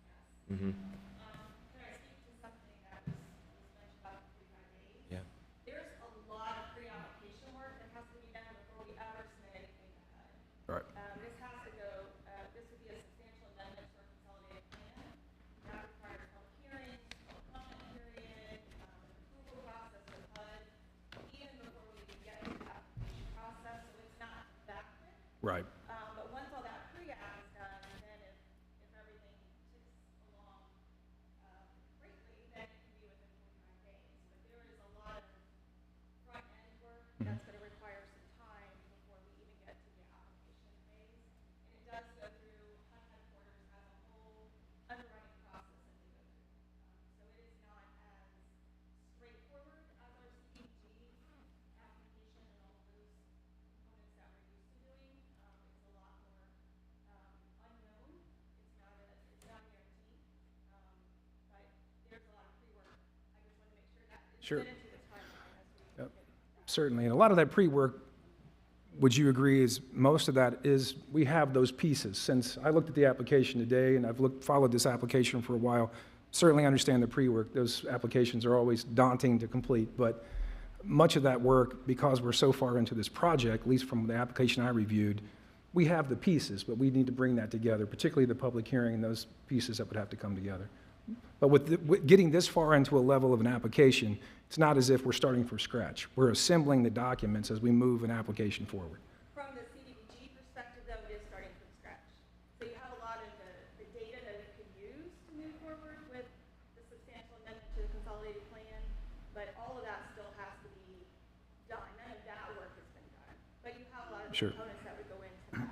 Mm-hmm. Can I speak to something that was mentioned about the 45 days? Yeah. There's a lot of pre-application work that has to be done before we ever submit anything to HUD. Right. This has to go, this would be a substantial amendment to our consolidated plan. That requires public hearings, public comment period, an approval process with HUD, even before we even get to the application process, so it's not that quick. Right. But once all that pre-app is done, then if everything ticks along greatly, then it can be within 45 days. But there is a lot of front-end work that's going to require some time before we even get to the application phase. And it does go through HUD headquarters as a whole underwriting process that they go through. So it is not as straightforward as our CDG application and all of those components that we're used to doing. It's a lot more unknown. It's not a guarantee. But there's a lot of pre-work. I just want to make sure that it's Sure. fit into the timeline as we Yep. Certainly, and a lot of that pre-work would you agree is most of that is, we have those pieces? Since I looked at the application today and I've followed this application for a while, certainly understand the pre-work. Those applications are always daunting to complete, but much of that work, because we're so far into this project, at least from the application I reviewed, we have the pieces, but we need to bring that together, particularly the public hearing and those pieces that would have to come together. But with getting this far into a level of an application, it's not as if we're starting from scratch. We're assembling the documents as we move an application forward. From the CDBG perspective, though, it is starting from scratch. So you have a lot of the data that it could use to move forward with the substantial amendment to the consolidated plan, but all of that still has to be done. None of that work has been done. But you have a lot of Sure. components that would go into that.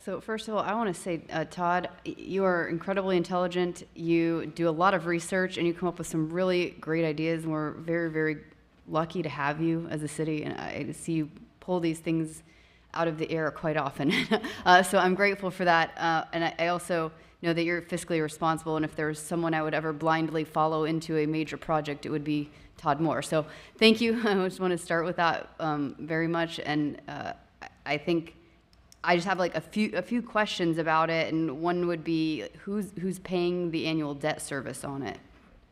So first of all, I want to say, Todd, you are incredibly intelligent. You do a lot of research, and you come up with some really great ideas. And we're very, very lucky to have you as a city, and I see you pull these things out of the air quite often. So I'm grateful for that. And I also know that you're fiscally responsible, and if there's someone I would ever blindly follow into a major project, it would be Todd Moore. So thank you. I just want to start with that very much. And I think I just have like a few questions about it, and one would be who's paying the annual debt service on it?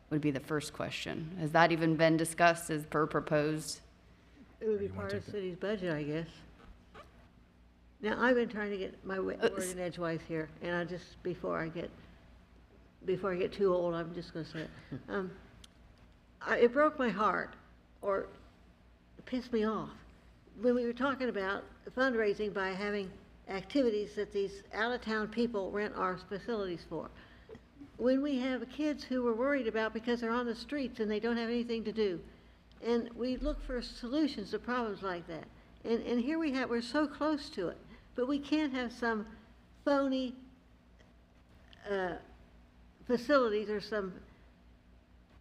Would be the first question. Has that even been discussed as per proposed? It would be part of the city's budget, I guess. Now, I've been trying to get my word in edgewise here, and I just, before I get too old, I'm just gonna say it. It broke my heart, or it pissed me off, when we were talking about fundraising by having activities that these out-of-town people rent our facilities for. When we have kids who we're worried about because they're on the streets and they don't have anything to do. And we look for solutions to problems like that. And here we're so close to it, but we can't have some phony facilities or some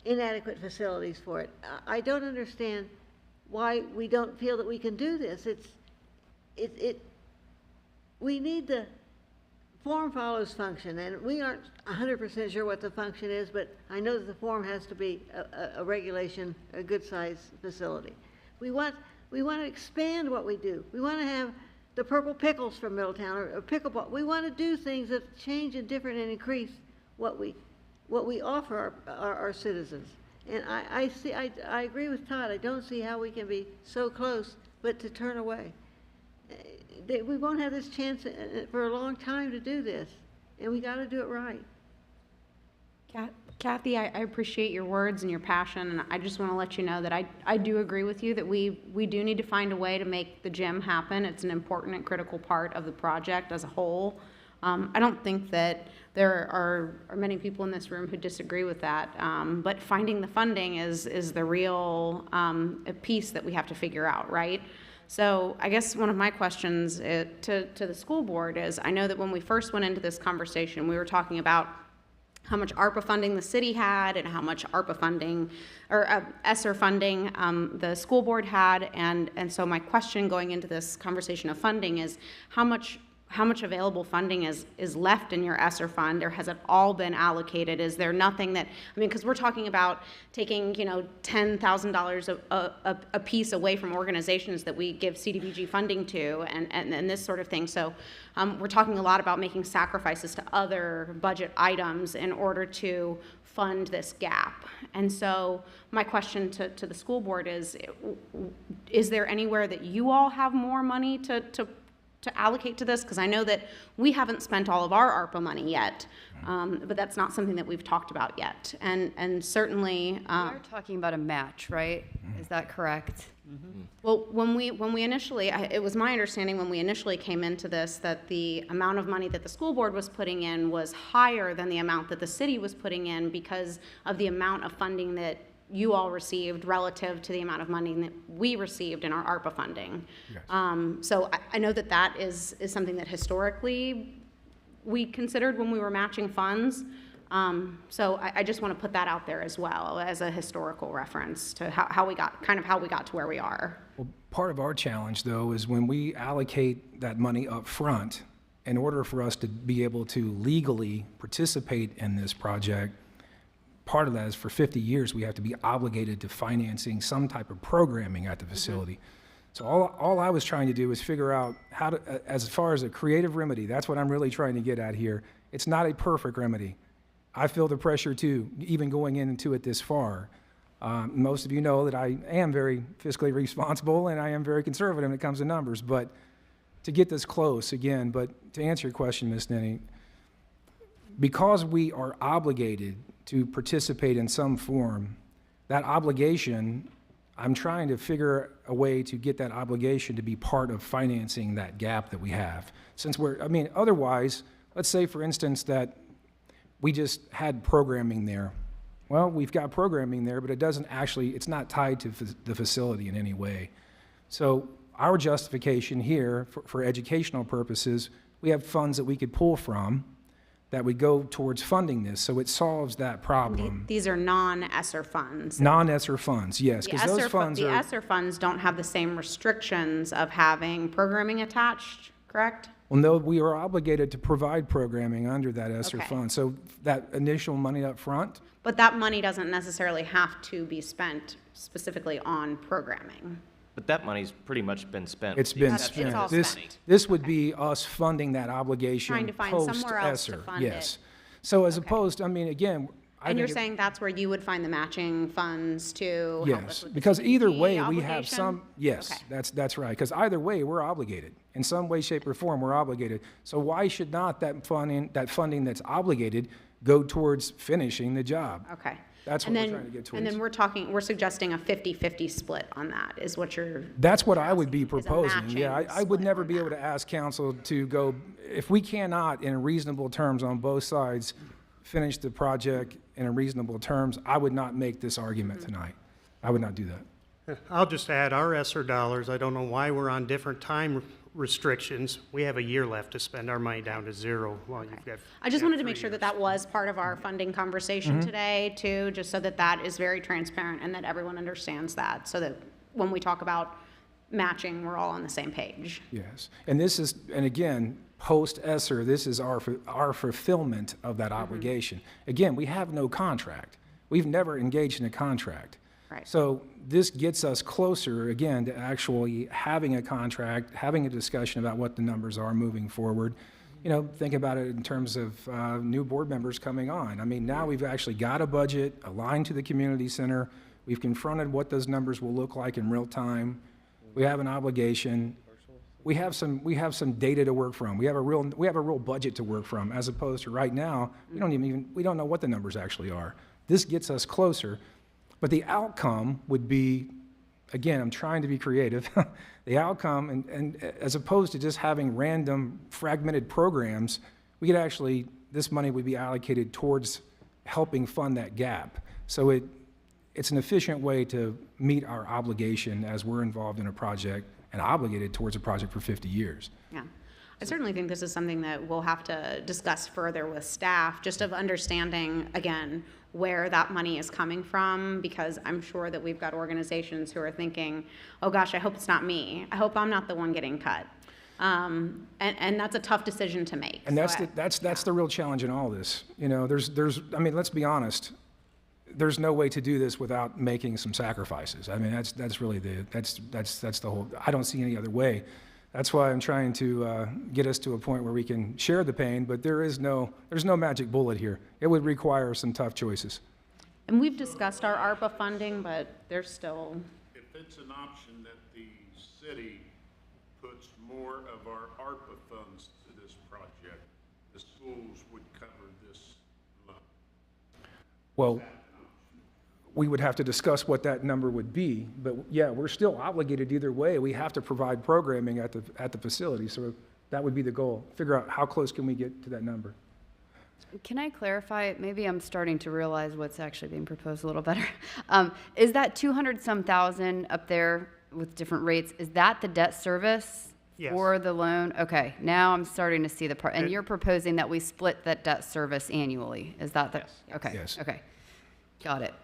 inadequate facilities for it. I don't understand why we don't feel that we can do this. We need the form follows function, and we aren't 100% sure what the function is, but I know that the form has to be a regulation, a good size facility. We want to expand what we do. We want to have the purple pickles from Middletown or pickleball. We want to do things that change and different and increase what we offer our citizens. And I agree with Todd. I don't see how we can be so close, but to turn away. We won't have this chance for a long time to do this, and we got to do it right. Kathy, I appreciate your words and your passion, and I just want to let you know that I do agree with you that we do need to find a way to make the gym happen. It's an important and critical part of the project as a whole. I don't think that there are many people in this room who disagree with that, but finding the funding is the real piece that we have to figure out, right? So I guess one of my questions to the school board is, I know that when we first went into this conversation, we were talking about how much ARPA funding the city had and how much ARPA funding or ESSER funding the school board had. And so my question going into this conversation of funding is how much available funding is left in your ESSER fund, or has it all been allocated? Is there nothing that, because we're talking about taking, $10,000 a piece away from organizations that we give CDBG funding to and this sort of thing. So we're talking a lot about making sacrifices to other budget items in order to fund this gap. And so my question to the school board is there anywhere that you all have more money to allocate to this? Because I know that we haven't spent all of our ARPA money yet, but that's not something that we've talked about yet. And certainly... We are talking about a match, right? Is that correct? Mm-hmm. Well, when we initially, it was my understanding when we initially came into this that the amount of money that the school board was putting in was higher than the amount that the city was putting in because of the amount of funding that you all received relative to the amount of money that we received in our ARPA funding. Yes. So I know that is something that historically we considered when we were matching funds. So I just want to put that out there as well as a historical reference to how we got to where we are. Well, part of our challenge, though, is when we allocate that money up front, in order for us to be able to legally participate in this project, part of that is for 50 years, we have to be obligated to financing some type of programming at the facility. So all I was trying to do is figure out how to, as far as a creative remedy, that's what I'm really trying to get at here. It's not a perfect remedy. I feel the pressure too, even going into it this far. Most of you know that I am very fiscally responsible and I am very conservative when it comes to numbers, but to get this close again, but to answer your question, Ms. Nenny, because we are obligated to participate in some form, that obligation, I'm trying to figure a way to get that obligation to be part of financing that gap that we have. Since otherwise, let's say for instance that we just had programming there. Well, we've got programming there, but it's not tied to the facility in any way. So our justification here for educational purposes, we have funds that we could pull from that would go towards funding this, so it solves that problem. These are non-ESSER funds. Non-ESSER funds, yes, The because those funds are... The ESSER funds don't have the same restrictions of having programming attached, correct? Well, no, we are obligated to provide programming under that ESSER Okay. fund. So that initial money up front, But that money doesn't necessarily have to be spent specifically on programming. But that money's pretty much been spent. it's with the been exception of all spent. spent. This would be us funding that obligation Trying to find somewhere else to post-ESSER, fund yes. it. So as Okay. opposed, again, I And you're think saying that's where you would find the matching funds to help us yes, with the because either CDBG way, we obligation? have some, yes, Okay. that's right. Because either way, we're obligated. In some way, shape, or form, we're obligated. So why should not that funding that's obligated go towards finishing the job? Okay. That's And what we're then- trying to get And then towards. we're suggesting a 50-50 split on that, is what you're, That's what I would be is a proposing. Yeah, matching I would split never on be able that. to ask council to go, if we cannot, in reasonable terms on both sides, finish the project in reasonable terms, I would not make this argument tonight. I would not do that. I'll just add, our ESSER dollars, I don't know why we're on different time restrictions. We have a year left to spend our money down to zero while you've got. I just got wanted to 3 make sure that years. that was part of our funding conversation Mm-hmm. today too, just so that that is very transparent and that everyone understands that, so that when we talk about matching, we're all on the same page. Yes. And this is, and again, post-ESSER, this is our fulfillment of that obligation. Again, we have no contract. We've never engaged in a contract. Right. So this gets us closer, again, to actually having a contract, having a discussion about what the numbers are moving forward. Think about it in terms of new board members coming on. Now we've actually got a budget aligned to the community center. We've confronted what those numbers will look like in real time. We have an obligation. We have some data to work from. We have a real budget to work from, as opposed to right now, we don't know what the numbers actually are. This gets us closer. But the outcome would be, again, I'm trying to be creative, the outcome, and as opposed to just having random fragmented programs, this money would be allocated towards helping fund that gap. So it's an efficient way to meet our obligation as we're involved in a project and obligated towards a project for 50 years. Yeah. I certainly think this is something that we'll have to discuss further with staff, just of understanding, again, where that money is coming from, because I'm sure that we've got organizations who are thinking, oh gosh, I hope it's not me. I hope I'm not the one getting cut. And that's a tough decision to make. And So that's the real challenge in all this. Let's be honest, there's no way to do this without making some sacrifices. That's really that's the whole, I don't see any other way. That's why I'm trying to get us to a point where we can share the pain, but there's no magic bullet here. It would require some tough choices. And we've discussed our ARPA funding, but there's still, If it's an option that the city puts more of our ARPA funds to this project, the schools would cover this loan. Well, we would have to discuss what that number would be, but yeah, we're still obligated either way. We have to provide programming at the facility, so that would be the goal. Figure out how close can we get to that number. Can I clarify? Maybe I'm starting to realize what's actually being proposed a little better. Is that 200-some thousand up there with different rates, is that the debt service Yes. for the loan? Okay, now I'm starting to see the part. And you're proposing that we split that debt service annually? Is that the? Yes. Okay, Yes. okay. Got it.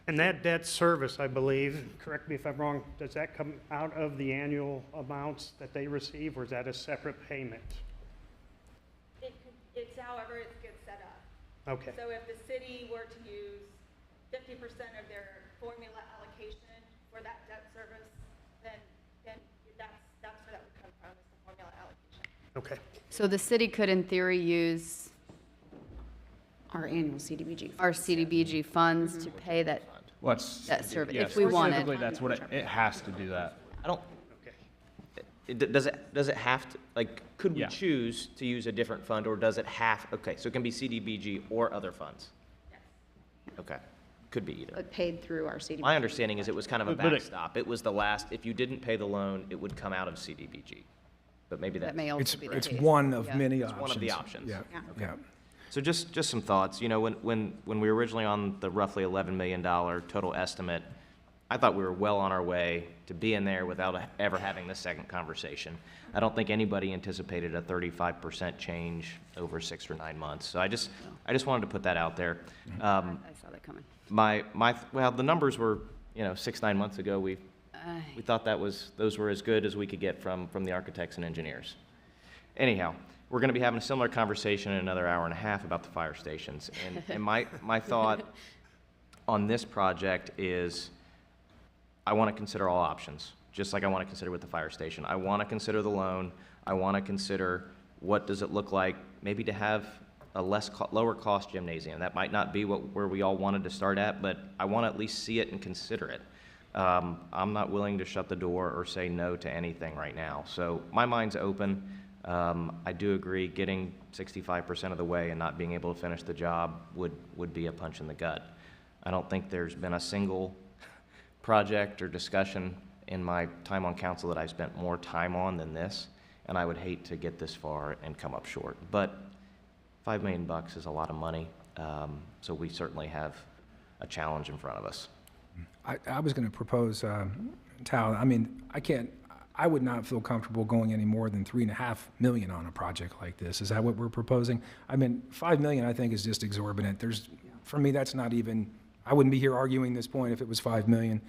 And that debt service, I believe, correct me if I'm wrong, does that come out of the annual amounts that they receive, or is that a separate payment? It's however it gets set up. Okay. So if the city were to use 50% of their formula allocation for that debt service, then that's where that would come from, is the formula allocation. Okay. So the city could, in theory, use Our annual CDBG. our CDBG funds to pay that What's, debt service, yeah, if we wanted. specifically, that's what it has to do that. I don't, Okay. does it have to, like, could we Yeah. choose to use a different fund, or does it have, okay, so it can be CDBG or other funds? Okay, could be either. But paid through our CDBG. My understanding is it was kind of a But it- backstop. It was the last, if you didn't pay the loan, it would come out of CDBG. But maybe That that's, may It's, also be the it's case. one of Yeah. many It's options. one of the options. Yeah, Yeah. yeah. so just some thoughts. You know, when we were originally on the roughly $11 million total estimate, I thought we were well on our way to being there without ever having this second conversation. I don't think anybody anticipated a 35% change over 6 or 9 months. So I just wanted to put that out there. I saw that coming. Well, the numbers were, 6, 9 months ago, we thought those were as good as we could get from the architects and engineers. Anyhow, we're going to be having a similar conversation in another hour and a half about the fire stations. And my thought on this project is I want to consider all options, just like I want to consider with the fire station. I want to consider the loan. I want to consider what does it look like maybe to have a lower cost gymnasium. That might not be where we all wanted to start at, but I want to at least see it and consider it. I'm not willing to shut the door or say no to anything right now. So my mind's open. I do agree getting 65% of the way and not being able to finish the job would be a punch in the gut. I don't think there's been a single project or discussion in my time on council that I've spent more time on than this, and I would hate to get this far and come up short. But $5 million is a lot of money, so we certainly have a challenge in front of us. I was going to propose, Tal, I mean, I would not feel comfortable going any more than $3.5 million on a project like this. Is that what we're proposing? I mean, $5 million I think is just exorbitant. For me, that's not even, I wouldn't be here arguing this point if it was $5 million.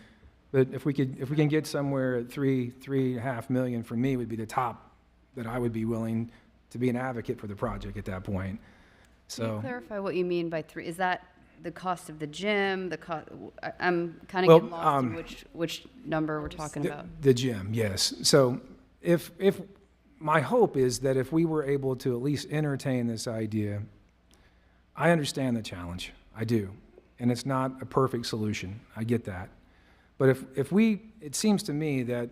But if we can get somewhere at $3.5 million, for me, would be the top that I would be willing to be an advocate for the project at that point. Can you So, clarify what you mean by 3? Is that the cost of the gym, I'm kind of getting lost in which number we're talking about. the gym, yes. So if my hope is that if we were able to at least entertain this idea, I understand the challenge, I do. And it's not a perfect solution, I get that. But it seems to me that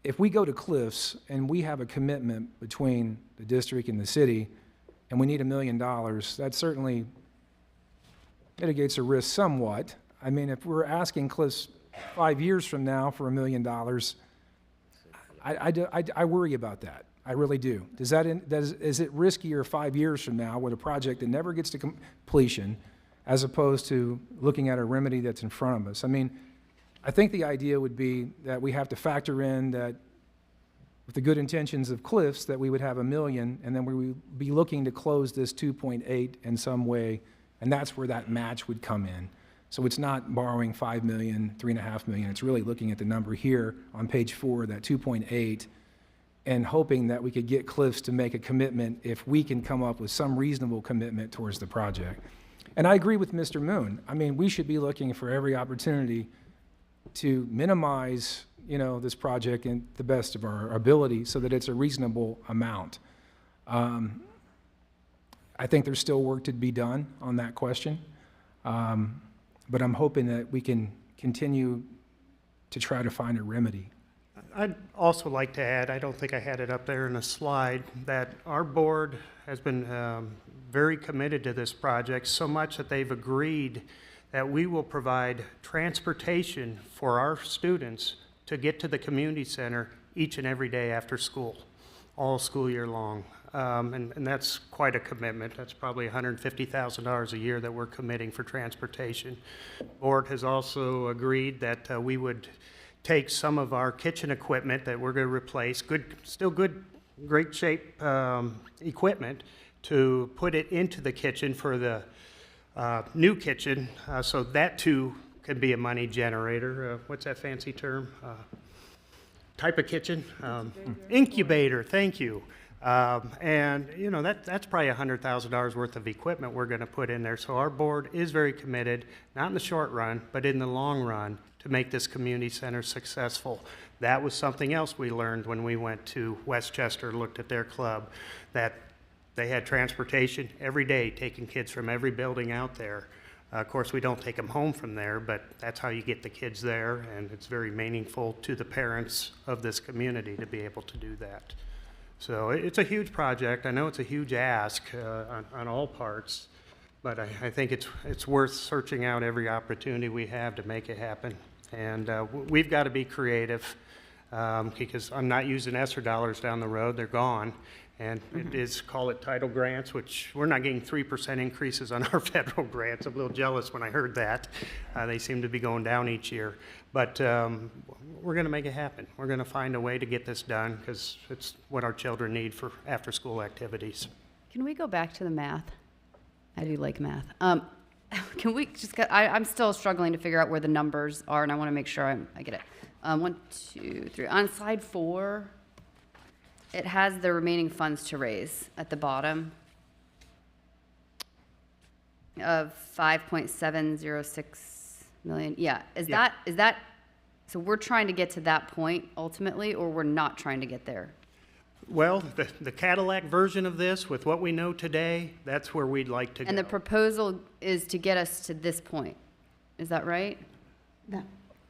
if we go to Cliffs and we have a commitment between the district and the city, and we need $1 million, that certainly mitigates the risk somewhat. I mean, if we're asking Cliffs 5 years from now for $1 million, I worry about that. I really do. Is it riskier 5 years from now with a project that never gets to completion, as opposed to looking at a remedy that's in front of us? I mean, I think the idea would be that we have to factor in that with the good intentions of Cliffs, that we would have $1 million, and then we would be looking to close this 2.8 in some way, and that's where that match would come in. So it's not borrowing $5 million, $3.5 million. It's really looking at the number here on page 4, that 2.8, and hoping that we could get Cliffs to make a commitment if we can come up with some reasonable commitment towards the project. And I agree with Mr. Moon. I mean, we should be looking for every opportunity to minimize, this project in the best of our ability so that it's a reasonable amount. I think there's still work to be done on that question, but I'm hoping that we can continue to try to find a remedy. I'd also like to add, I don't think I had it up there in a slide, that our board has been very committed to this project, so much that they've agreed that we will provide transportation for our students to get to the community center each and every day after school, all school year long. And that's quite a commitment. That's probably $150,000 a year that we're committing for transportation. Board has also agreed that we would take some of our kitchen equipment that we're going to replace, great shape equipment, to put it into the kitchen for the new kitchen, so that too could be a money generator. What's that fancy term? Type of kitchen? Incubator, thank you. And, you know, that's probably $100,000 worth of equipment we're going to put in there. So our board is very committed, not in the short run, but in the long run, to make this community center successful. That was something else we learned when we went to Westchester, looked at their club, that they had transportation every day, taking kids from every building out there. Of course, we don't take them home from there, but that's how you get the kids there, and it's very meaningful to the parents of this community to be able to do that. So it's a huge project. I know it's a huge ask on all parts, but I think it's worth searching out every opportunity we have to make it happen. And we've got to be creative because I'm not using ESSER dollars down the road. They're gone. And it is, call it title grants, which we're not getting 3% increases on our federal grants. I'm a little jealous when I heard that. They seem to be going down each year. But we're going to make it happen. We're going to find a way to get this done because it's what our children need for after-school activities. Can we go back to the math? I do like math. Can we just get, I'm still struggling to figure out where the numbers are, and I want to make sure I get it. 1, 2, 3. On slide 4, it has the remaining funds to raise at the bottom of 5.706 million. Yeah, is that, so we're trying to get to that point ultimately, or we're not trying to get there? Well, the Cadillac version of this, with what we know today, that's where we'd like to go. And the proposal is to get us to this point. Is that right?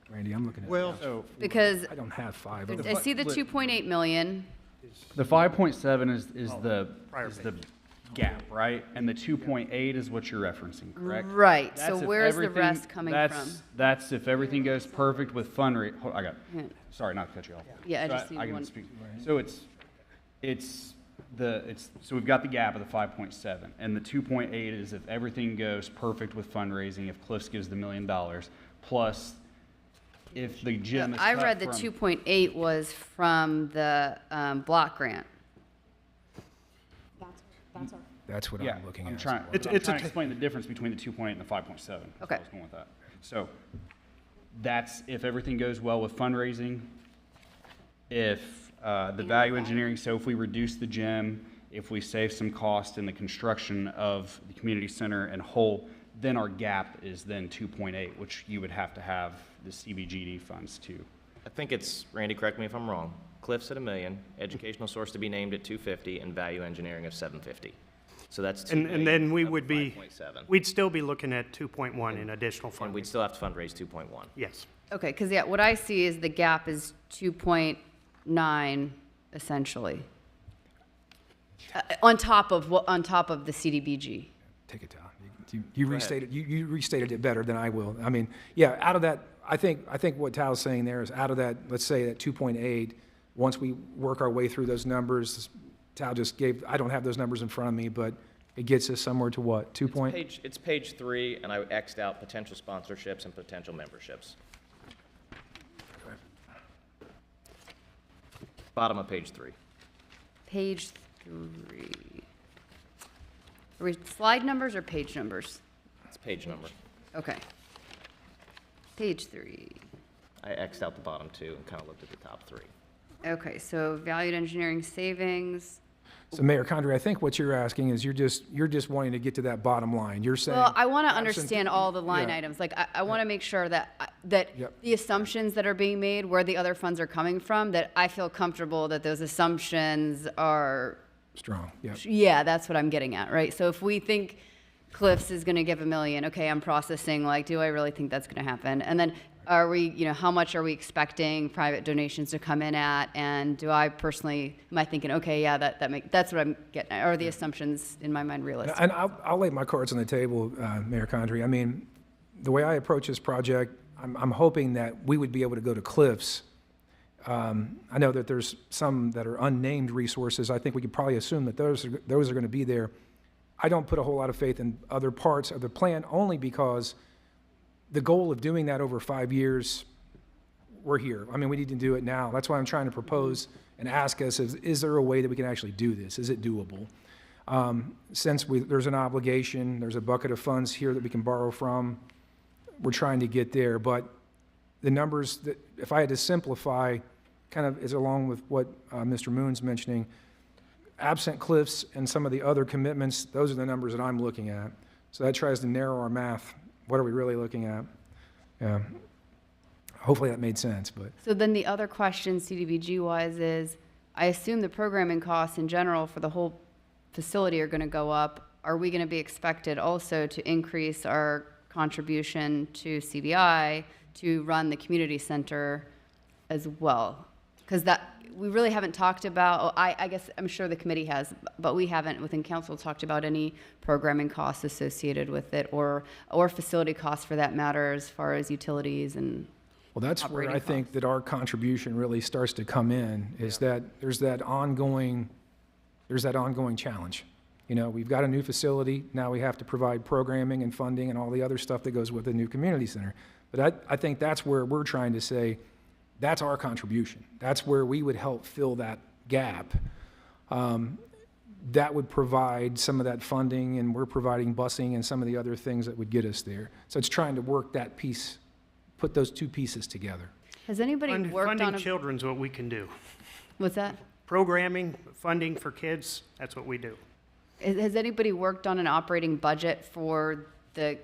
Randy, I'm looking at. Well, Because I don't have 5. I see the 2.8 million. The 5.7 is the prior gap, right? And the 2.8 is what you're referencing, correct? Right, That's so if where's the everything- rest coming from? That's if everything goes perfect with fundraising. Yeah. Sorry, not to cut you off. Yeah, I So just need can one. speak. So so we've got the gap of the 5.7, and the 2.8 is if everything goes perfect with fundraising, if Cliffs gives the $1 million, plus if the gym is I cut read the from- 2.8 was from the block grant. That's what Yeah, I'm looking I'm at. trying, It's I'm a trying to explain the difference between the 2.8 and the 5.7. That's Okay. where I was going with that. So that's if everything goes well with fundraising, if the value engineering, so if we reduce the gym, if we save some cost in the construction of the community center and whole, then our gap is then 2.8, which you would have to have the CBGD funds to. I think it's, Randy, correct me if I'm wrong, Cliffs at $1 million, educational source to be named at 250, and value engineering of 750. So that's 2 And then we of the would be, 5.7. we'd still be looking at 2.1 in additional And funding. we'd still have to fundraise 2.1. Yes. Okay, because yeah, what I see is the gap is 2.9 essentially. On top of the CDBG. Take it down. You restated, you restated it better than I will. I mean, yeah, out of that, I think what Tal's saying there is out of that, let's say that 2.8, once we work our way through those numbers, Tal just gave, I don't have those numbers in front of me, but it gets us somewhere to what, 2 point? It's page 3, and I X'd out potential sponsorships and potential memberships. Bottom of page 3. Page 3. Are we slide numbers or page numbers? It's page number. Okay. Page 3. I X'd out the bottom 2 and kind of looked at the top 3. Okay, so valued engineering savings. So Mayor Condrey, I think what you're asking is you're just wanting to get to that bottom line. You're saying. Well, I want to absent- understand all the line yeah. items. Like, I want to make sure that Yep. the assumptions that are being made, where the other funds are coming from, that I feel comfortable that those assumptions are, Strong, yeah. yeah, that's what I'm getting at, right? So if we think Cliffs is going to give $1 million, okay, I'm processing, like, do I really think that's going to happen? And then are we, how much are we expecting private donations to come in at? And do I personally, am I thinking, okay, yeah, that's what I'm getting at? Are the assumptions in my mind realistic? And I'll lay my cards on the table, Mayor Condrey. I mean, the way I approach this project, I'm hoping that we would be able to go to Cliffs. I know that there's some that are unnamed resources. I think we could probably assume that those are going to be there. I don't put a whole lot of faith in other parts of the plan, only because the goal of doing that over 5 years, we're here. I mean, we need to do it now. That's why I'm trying to propose and ask us, is there a way that we can actually do this? Is it doable? Since there's an obligation, there's a bucket of funds here that we can borrow from, we're trying to get there. But the numbers, that, if I had to simplify, kind of is along with what Mr. Moon's mentioning, absent Cliffs and some of the other commitments, those are the numbers that I'm looking at. So that tries to narrow our math. What are we really looking at? Yeah. Hopefully that made sense, but. So then the other question CDBG-wise is, I assume the programming costs in general for the whole facility are going to go up. Are we going to be expected also to increase our contribution to CBI to run the community center as well? Because that, we really haven't talked about, oh, I guess I'm sure the committee has, but we haven't within council talked about any programming costs associated with it, or facility costs for that matter, as far as utilities and Well, that's where operating I think costs. that our contribution really starts to come in, is that there's that ongoing challenge. You know, we've got a new facility, now we have to provide programming and funding and all the other stuff that goes with the new community center. But I think that's where we're trying to say, that's our contribution. That's where we would help fill that gap. That would provide some of that funding, and we're providing busing and some of the other things that would get us there. So it's trying to work that piece, put those two pieces together. Has anybody worked Funding on a, children's what we can do. what's that? Programming, funding for kids, that's what we do. Has anybody worked on an operating budget for the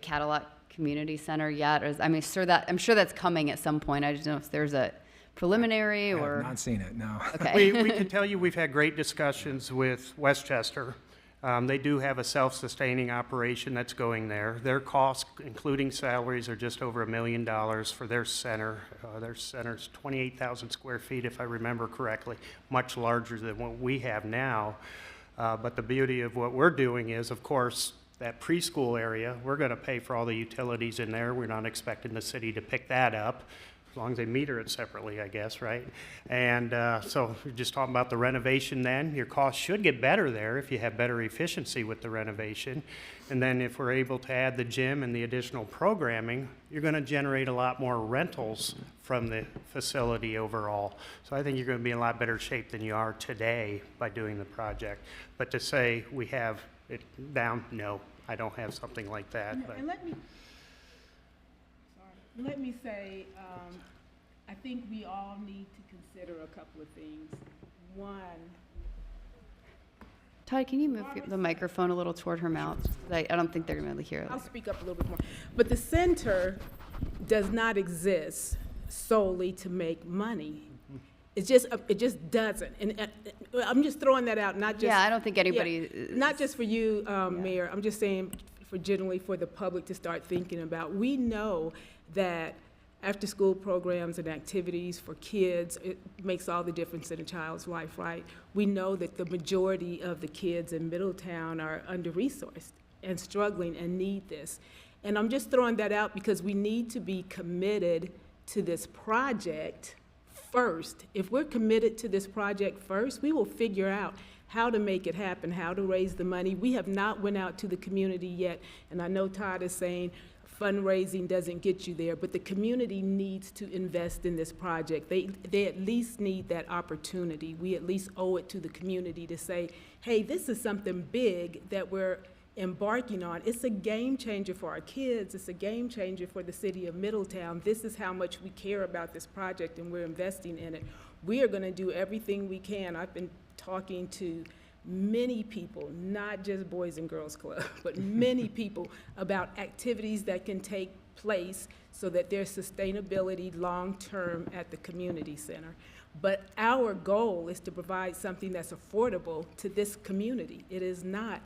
Cadillac Community Center yet? Or I'm sure that's coming at some point. I just don't know if there's a preliminary I or. have not seen it, no. Okay. We can tell you we've had great discussions with Westchester. They do have a self-sustaining operation that's going there. Their costs, including salaries, are just over $1 million for their center. Their center's 28,000 square feet, if I remember correctly, much larger than what we have now. But the beauty of what we're doing is, of course, that preschool area, we're going to pay for all the utilities in there. We're not expecting the city to pick that up, as long as they meter it separately, I guess, right? And so we're just talking about the renovation then. Your costs should get better there if you have better efficiency with the renovation. And then if we're able to add the gym and the additional programming, you're going to generate a lot more rentals from the facility overall. So I think you're going to be in a lot better shape than you are today by doing the project. But to say we have it down, no, I don't have something like that. But. And let me say, I think we all need to consider a couple of things. One, Todd, can you move the microphone a little toward her mouth? I don't think they're going to be able to hear it. I'll speak up a little bit more. But the center does not exist solely to make money. It just doesn't. And I'm just throwing that out, not just. Yeah, I don't think anybody. Not just for you, Mayor. I'm just saying for generally for the public to start thinking about. We know that after-school programs and activities for kids, it makes all the difference in a child's life, right? We know that the majority of the kids in Middletown are under-resourced and struggling and need this. And I'm just throwing that out because we need to be committed to this project first. If we're committed to this project first, we will figure out how to make it happen, how to raise the money. We have not went out to the community yet, and I know Todd is saying fundraising doesn't get you there, but the community needs to invest in this project. They at least need that opportunity. We at least owe it to the community to say, hey, this is something big that we're embarking on. It's a game changer for our kids. It's a game changer for the city of Middletown. This is how much we care about this project and we're investing in it. We are going to do everything we can. I've been talking to many people, not just Boys and Girls Club, but many people about activities that can take place so that there's sustainability long-term at the community center. But our goal is to provide something that's affordable to this community. It is not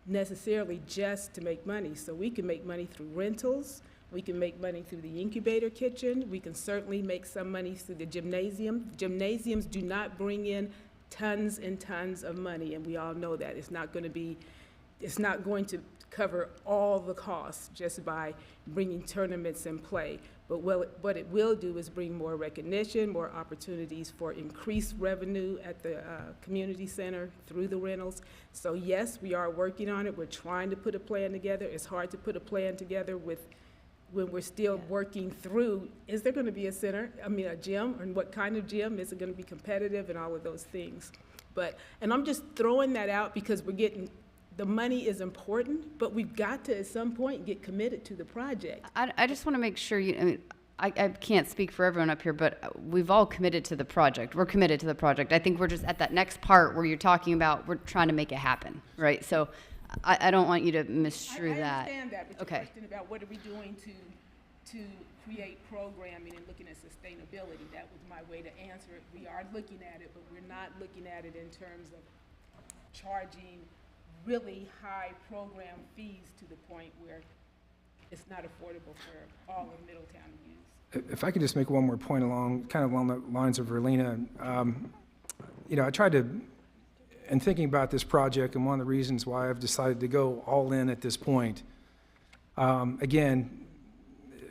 necessarily just to make money. So we can make money through rentals, we can make money through the incubator kitchen, we can certainly make some money through the gymnasium. Gymnasiums do not bring in tons and tons of money, and we all know that. It's not going to cover all the costs just by bringing tournaments in play. But what it will do is bring more recognition, more opportunities for increased revenue at the community center through the rentals. So yes, we are working on it. We're trying to put a plan together. It's hard to put a plan together when we're still working through, is there going to be a gym, and what kind of gym? Is it going to be competitive, and all of those things? And I'm just throwing that out because the money is important, but we've got to, at some point, get committed to the project. I just want to make sure I can't speak for everyone up here, but we've all committed to the project. We're committed to the project. I think we're just at that next part where you're talking about we're trying to make it happen, right? So I don't want you to misstrew that. I understand that, but your Okay. question about what are we doing to create programming and looking at sustainability, that was my way to answer it. We are looking at it, but we're not looking at it in terms of charging really high program fees to the point where it's not affordable for all of Middletown to use. If I could just make one more point kind of along the lines of Verlina. I tried to, in thinking about this project, and one of the reasons why I've decided to go all in at this point, again,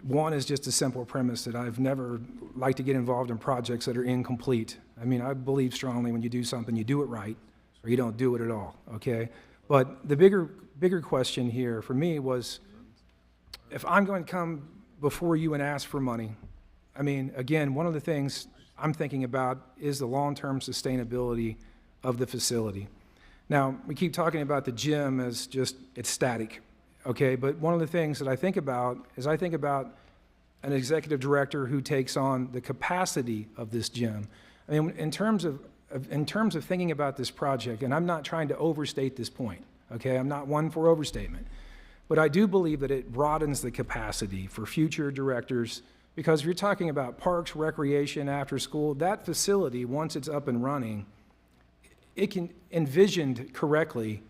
one is just a simple premise that I've never liked to get involved in projects that are incomplete. I mean, I believe strongly when you do something, you do it right, or you don't do it at all, okay? But the bigger question here for me was, if I'm going to come before you and ask for money, I mean, again, one of the things I'm thinking about is the long-term sustainability of the facility. Now, we keep talking about the gym as just, it's static, okay? But one of the things that I think about is I think about an executive director who takes on the capacity of this gym. I mean, in terms of thinking about this project, and I'm not trying to overstate this point, okay? I'm not one for overstatement. But I do believe that it broadens the capacity for future directors, because if you're talking about parks, recreation, after school, that facility, once it's up and running, it can, envisioned correctly,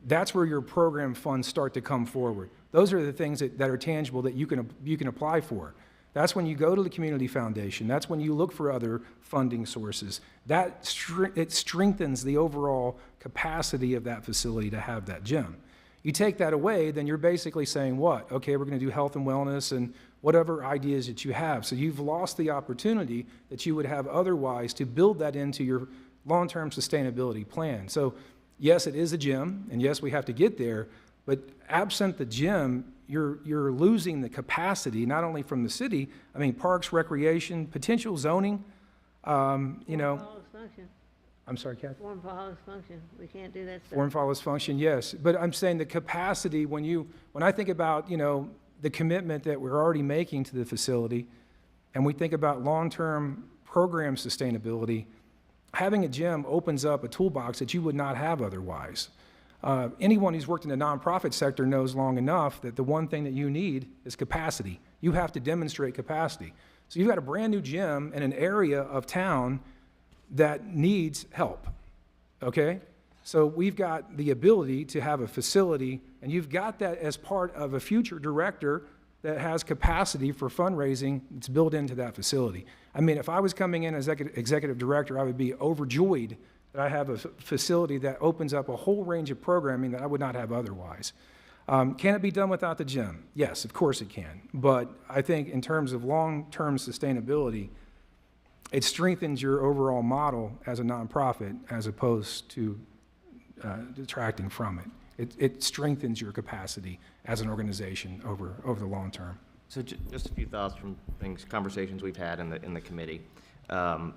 that's where your program funds start to come forward. Those are the things that are tangible that you can apply for. That's when you go to the community foundation. That's when you look for other funding sources. It strengthens the overall capacity of that facility to have that gym. You take that away, then you're basically saying what? Okay, we're going to do health and wellness and whatever ideas that you have. So you've lost the opportunity that you would have otherwise to build that into your long-term sustainability plan. So yes, it is a gym, and yes, we have to get there, but absent the gym, you're losing the capacity, not only from the city, I mean, parks, recreation, potential zoning, Follows function. I'm sorry, Kathy? Form follows function. We can't do that stuff. Form follows function, yes. But I'm saying the capacity, when I think about, the commitment that we're already making to the facility, and we think about long-term program sustainability, having a gym opens up a toolbox that you would not have otherwise. Anyone who's worked in the nonprofit sector knows long enough that the one thing that you need is capacity. You have to demonstrate capacity. So you've got a brand new gym in an area of town that needs help, okay? So we've got the ability to have a facility, and you've got that as part of a future director that has capacity for fundraising that's built into that facility. I mean, if I was coming in as executive director, I would be overjoyed that I have a facility that opens up a whole range of programming that I would not have otherwise. Can it be done without the gym? Yes, of course it can. But I think in terms of long-term sustainability, it strengthens your overall model as a nonprofit as opposed to detracting from it. It strengthens your capacity as an organization over the long term. So just a few thoughts from conversations we've had in the committee,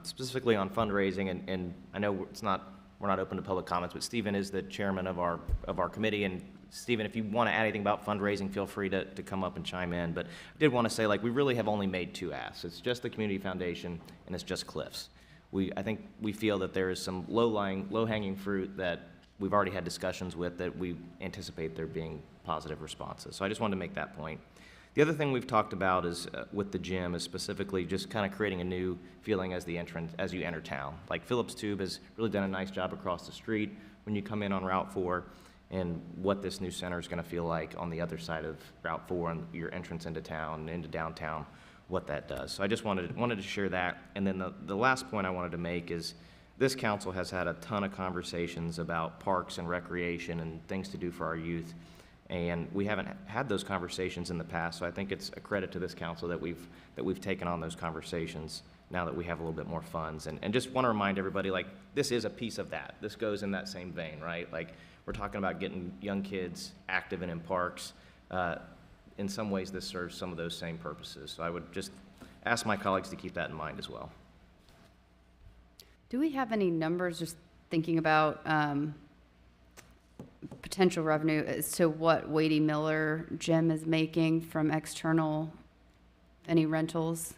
specifically on fundraising, and I know we're not open to public comments, but Stephen is the chairman of our committee, and Stephen, if you want to add anything about fundraising, feel free to come up and chime in. But I did want to say, we really have only made 2 asks. It's just the community foundation, and it's just Cliffs. I think we feel that there is some low-hanging fruit that we've already had discussions with that we anticipate there being positive responses. So I just wanted to make that point. The other thing we've talked about is with the gym is specifically just kind of creating a new feeling as you enter town. Like Phillips Tube has really done a nice job across the street when you come in on Route 4, and what this new center is going to feel like on the other side of Route 4 and your entrance into town, into downtown, what that does. So I just wanted to share that. And then the last point I wanted to make is this council has had a ton of conversations about parks and recreation and things to do for our youth. And we haven't had those conversations in the past, so I think it's a credit to this council that we've taken on those conversations now that we have a little bit more funds. And just want to remind everybody, this is a piece of that. This goes in that same vein, right? We're talking about getting young kids active and in parks. In some ways, this serves some of those same purposes. So I would just ask my colleagues to keep that in mind as well. Do we have any numbers, just thinking about potential revenue as to what Wadey Miller Gym is making from external any rentals?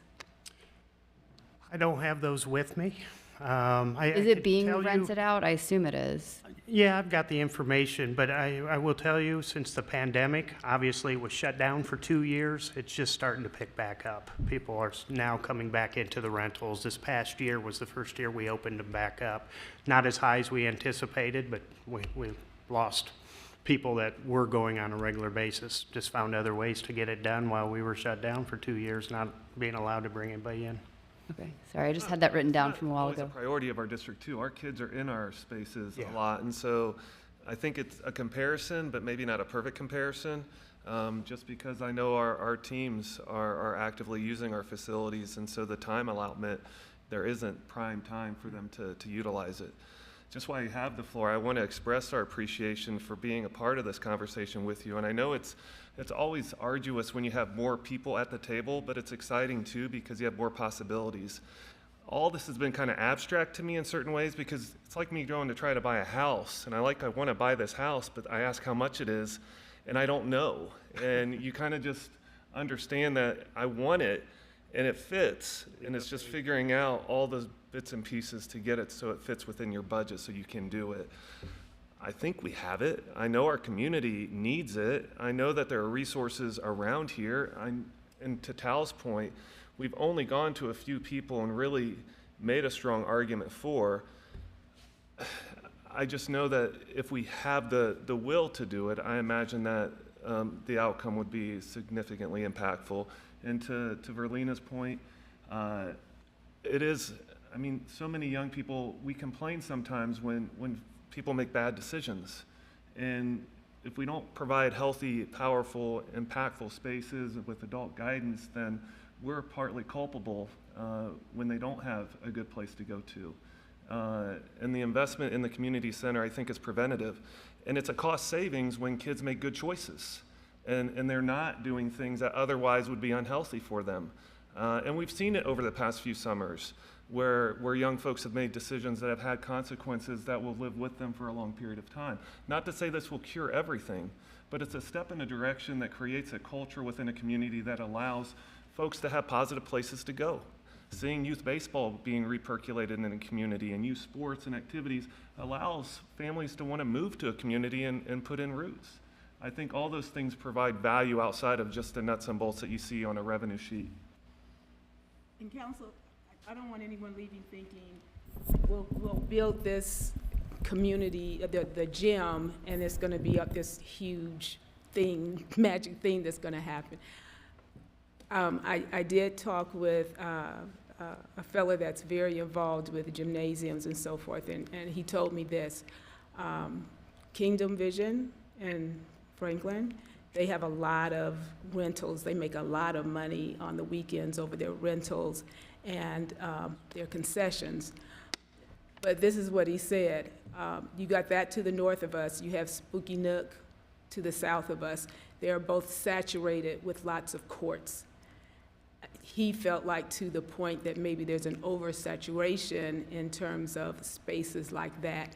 I don't have those with me. Is I it could being tell you- rented out? I assume it is. Yeah, I've got the information, but I will tell you, since the pandemic, obviously it was shut down for 2 years, it's just starting to pick back up. People are now coming back into the rentals. This past year was the first year we opened them back up. Not as high as we anticipated, but we lost people that were going on a regular basis. Just found other ways to get it done while we were shut down for 2 years, not being allowed to bring anybody in. Okay, sorry, I just had that written down from a while Always ago. a priority of our district too. Our kids are in our spaces Yeah. a lot, and so I think it's a comparison, but maybe not a perfect comparison. Just because I know our teams are actively using our facilities, and so the time allotment, there isn't prime time for them to utilize it. Just while you have the floor, I want to express our appreciation for being a part of this conversation with you. And I know it's always arduous when you have more people at the table, but it's exciting too because you have more possibilities. All this has been kind of abstract to me in certain ways because it's like me going to try to buy a house. And I want to buy this house, but I ask how much it is, and I don't know. And you kind of just understand that I want it, and it fits. And it's just figuring out all those bits and pieces to get it so it fits within your budget so you can do it. I think we have it. I know our community needs it. I know that there are resources around here. And to Tal's point, we've only gone to a few people and really made a strong argument for. I just know that if we have the will to do it, I imagine that the outcome would be significantly impactful. And to Verlena's point, it is, I mean, so many young people, we complain sometimes when people make bad decisions. And if we don't provide healthy, powerful, impactful spaces with adult guidance, then we're partly culpable when they don't have a good place to go to. And the investment in the community center, I think, is preventative. And it's a cost savings when kids make good choices. And they're not doing things that otherwise would be unhealthy for them. And we've seen it over the past few summers where young folks have made decisions that have had consequences that will live with them for a long period of time. Not to say this will cure everything, but it's a step in a direction that creates a culture within a community that allows folks to have positive places to go. Seeing youth baseball being repercolated in a community and youth sports and activities allows families to want to move to a community and put in roots. I think all those things provide value outside of just the nuts and bolts that you see on a revenue sheet. And council, I don't want anyone leaving thinking, we'll build this community, the gym, and it's gonna be this huge thing, magic thing that's gonna happen. I did talk with a fellow that's very involved with the gymnasiums and so forth, and he told me this. Kingdom Vision in Franklin, they have a lot of rentals. They make a lot of money on the weekends over their rentals and their concessions. But this is what he said. You got that to the north of us. You have Spooky Nook to the south of us. They are both saturated with lots of courts. He felt like to the point that maybe there's an oversaturation in terms of spaces like that.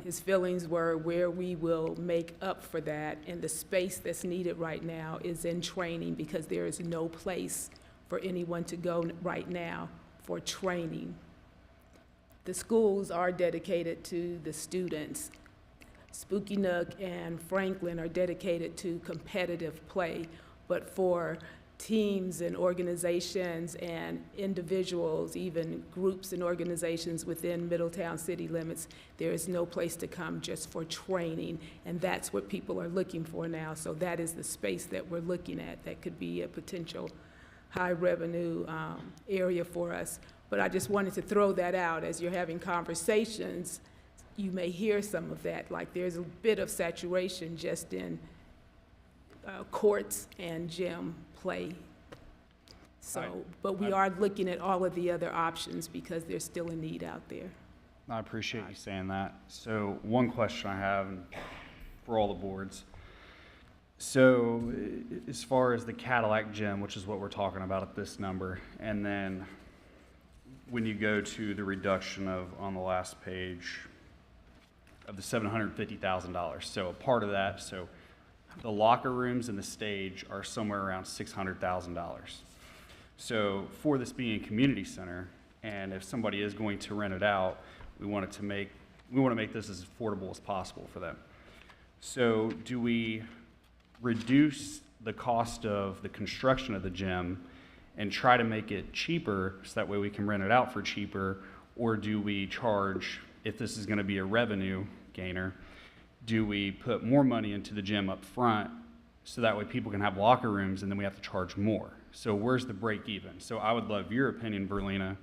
His feelings were where we will make up for that, and the space that's needed right now is in training because there is no place for anyone to go right now for training. The schools are dedicated to the students. Spooky Nook and Franklin are dedicated to competitive play, but for teams and organizations and individuals, even groups and organizations within Middletown city limits, there is no place to come just for training, and that's what people are looking for now. So that is the space that we're looking at that could be a potential high revenue area for us. But I just wanted to throw that out as you're having conversations. You may hear some of that, like there's a bit of saturation just in courts and gym play. So, but we are looking at all of the other options because there's still a need out there. I appreciate you saying that. So one question I have for all the boards. So as far as the Cadillac gym, which is what we're talking about at this number, and then when you go to the reduction of, on the last page, of the $750,000. So a part of that, so the locker rooms and the stage are somewhere around $600,000. So for this being a community center, and if somebody is going to rent it out, we want to make this as affordable as possible for them. So do we reduce the cost of the construction of the gym and try to make it cheaper so that way we can rent it out for cheaper? Or do we charge, if this is going to be a revenue gainer, do we put more money into the gym up front so that way people can have locker rooms and then we have to charge more? So where's the break even? So I would love your opinion, Verlena,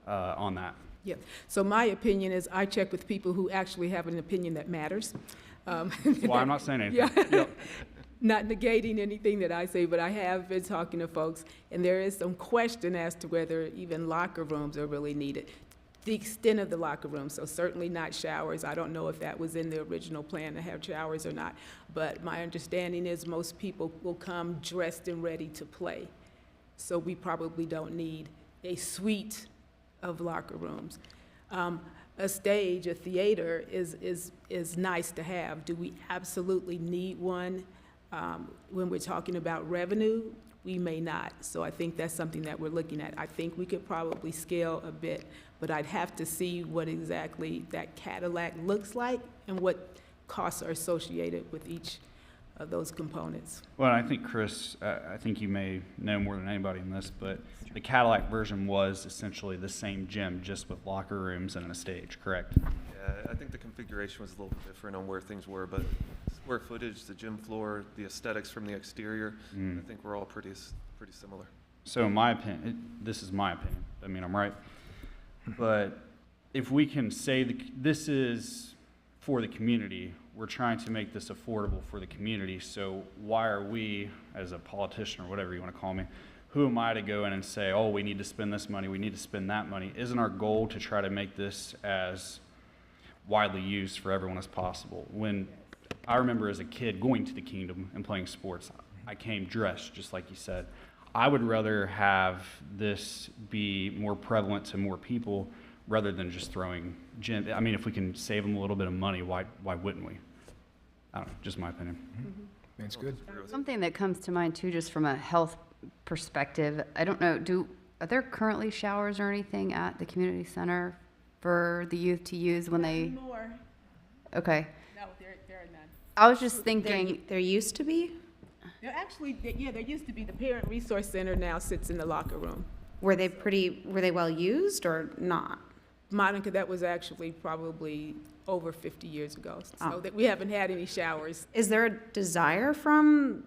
on that. Yeah, so my opinion is I check with people who actually have an opinion that matters. Well, I'm not saying anything. Yeah. Yep. Not negating anything that I say, but I have been talking to folks, and there is some question as to whether even locker rooms are really needed. The extent of the locker room, so certainly not showers. I don't know if that was in the original plan to have showers or not, but my understanding is most people will come dressed and ready to play. So we probably don't need a suite of locker rooms. A stage, a theater is nice to have. Do we absolutely need one? When we're talking about revenue, we may not. So I think that's something that we're looking at. I think we could probably scale a bit, but I'd have to see what exactly that Cadillac looks like and what costs are associated with each of those components. Well, I think, Chris, I think you may know more than anybody in this, but the Cadillac version was essentially the same gym, just with locker rooms and a stage, correct? Yeah, I think the configuration was a little bit different on where things were, but square footage, the gym floor, the aesthetics from the exterior, I think we're all pretty similar. So in my opinion, this is my opinion, I mean, I'm right, but if we can say this is for the community, we're trying to make this affordable for the community, so why are we, as a politician or whatever you want to call me, who am I to go in and say, oh, we need to spend this money, we need to spend that money? Isn't our goal to try to make this as widely used for everyone as possible? When I remember as a kid going to the Kingdom and playing sports, I came dressed, just like you said. I would rather have this be more prevalent to more people rather than just throwing gym. I mean, if we can save them a little bit of money, why wouldn't we? I don't know, just my opinion. That's good. Something that comes to mind too, just from a health perspective, I don't know, are there currently showers or anything at the community center for the youth to use when they? More. Okay. No, there are none. I was just thinking, There used to be? There actually, there used to be, the Parent Resource Center now sits in the locker room. Were they well used or not? Monica, that was actually probably over 50 years ago, so Oh. that we haven't had any showers. Is there a desire from